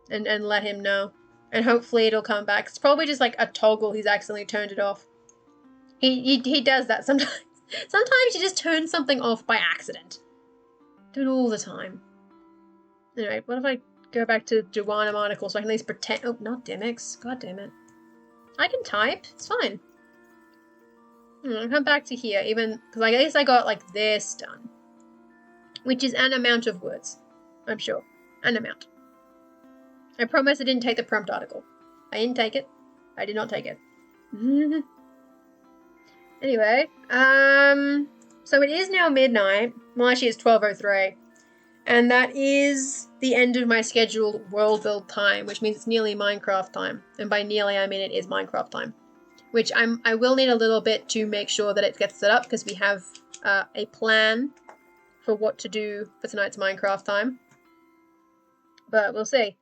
Speaker 1: and let him know. And hopefully it'll come back. It's probably just like a toggle, he's accidentally turned it off. He does that sometimes. Sometimes you just turn something off by accident. Do it all the time. Anyway, what if I go back to Joanna article so I can at least pretend... Oh, not Demix. God damn it. I can type. It's fine. I'll come back to here, even... Because I guess I got, like, this done. Which is an amount of words. I'm sure. An amount. I promise I didn't take the prompt article. I didn't take it. I did not take it. Anyway, so it is now midnight. Well, actually it's 12:03. And that is the end of my scheduled world build time, which means it's nearly Minecraft time. And by nearly, I mean it is Minecraft time. Which I will need a little bit to make sure that it gets set up, because we have a plan for what to do for tonight's Minecraft time. But we'll see.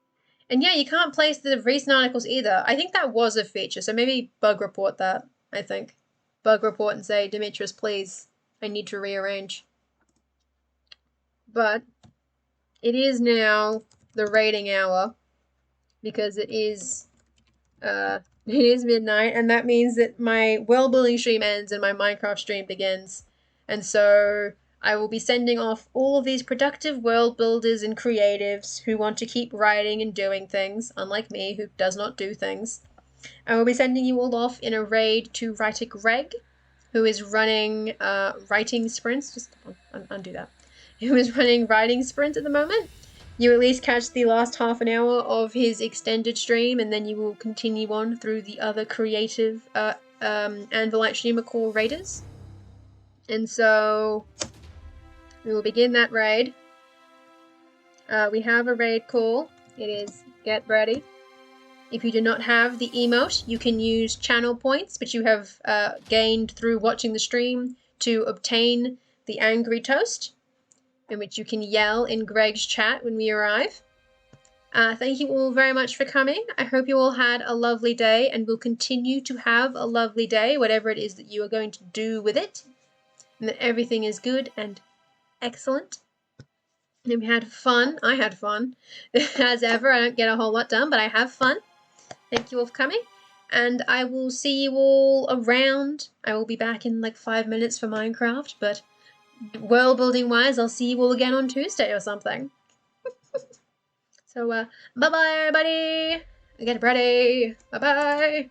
Speaker 1: And yeah, you can't place the recent articles either. I think that was a feature, so maybe bug report that, I think. Bug report and say, Dimitris, please, I need to rearrange. But it is now the raiding hour, because it is midnight, and that means that my Worldbuilding stream ends and my Minecraft stream begins. And so I will be sending off all of these productive world builders and creatives who want to keep writing and doing things, unlike me, who does not do things. I will be sending you all off in a raid to writer Greg, who is running writing sprints. Just undo that. Who is running writing sprints at the moment. You at least catch the last half an hour of his extended stream, and then you will continue on through the other creative Anvilite streamer called Raiders. And so we will begin that raid. We have a raid call. It is Get Ready. If you do not have the emote, you can use channel points, which you have gained through watching the stream, to obtain the Angry Toast, in which you can yell in Greg's chat when we arrive. Thank you all very much for coming. I hope you all had a lovely day and will continue to have a lovely day, whatever it is that you are going to do with it. And that everything is good and excellent. And we had fun. I had fun. As ever, I don't get a whole lot done, but I have fun. Thank you all for coming. And I will see you all around. I will be back in like 5 minutes for Minecraft, but world building wise, I'll see you all again on Tuesday or something. So, bye-bye, everybody. Get ready. Bye-bye.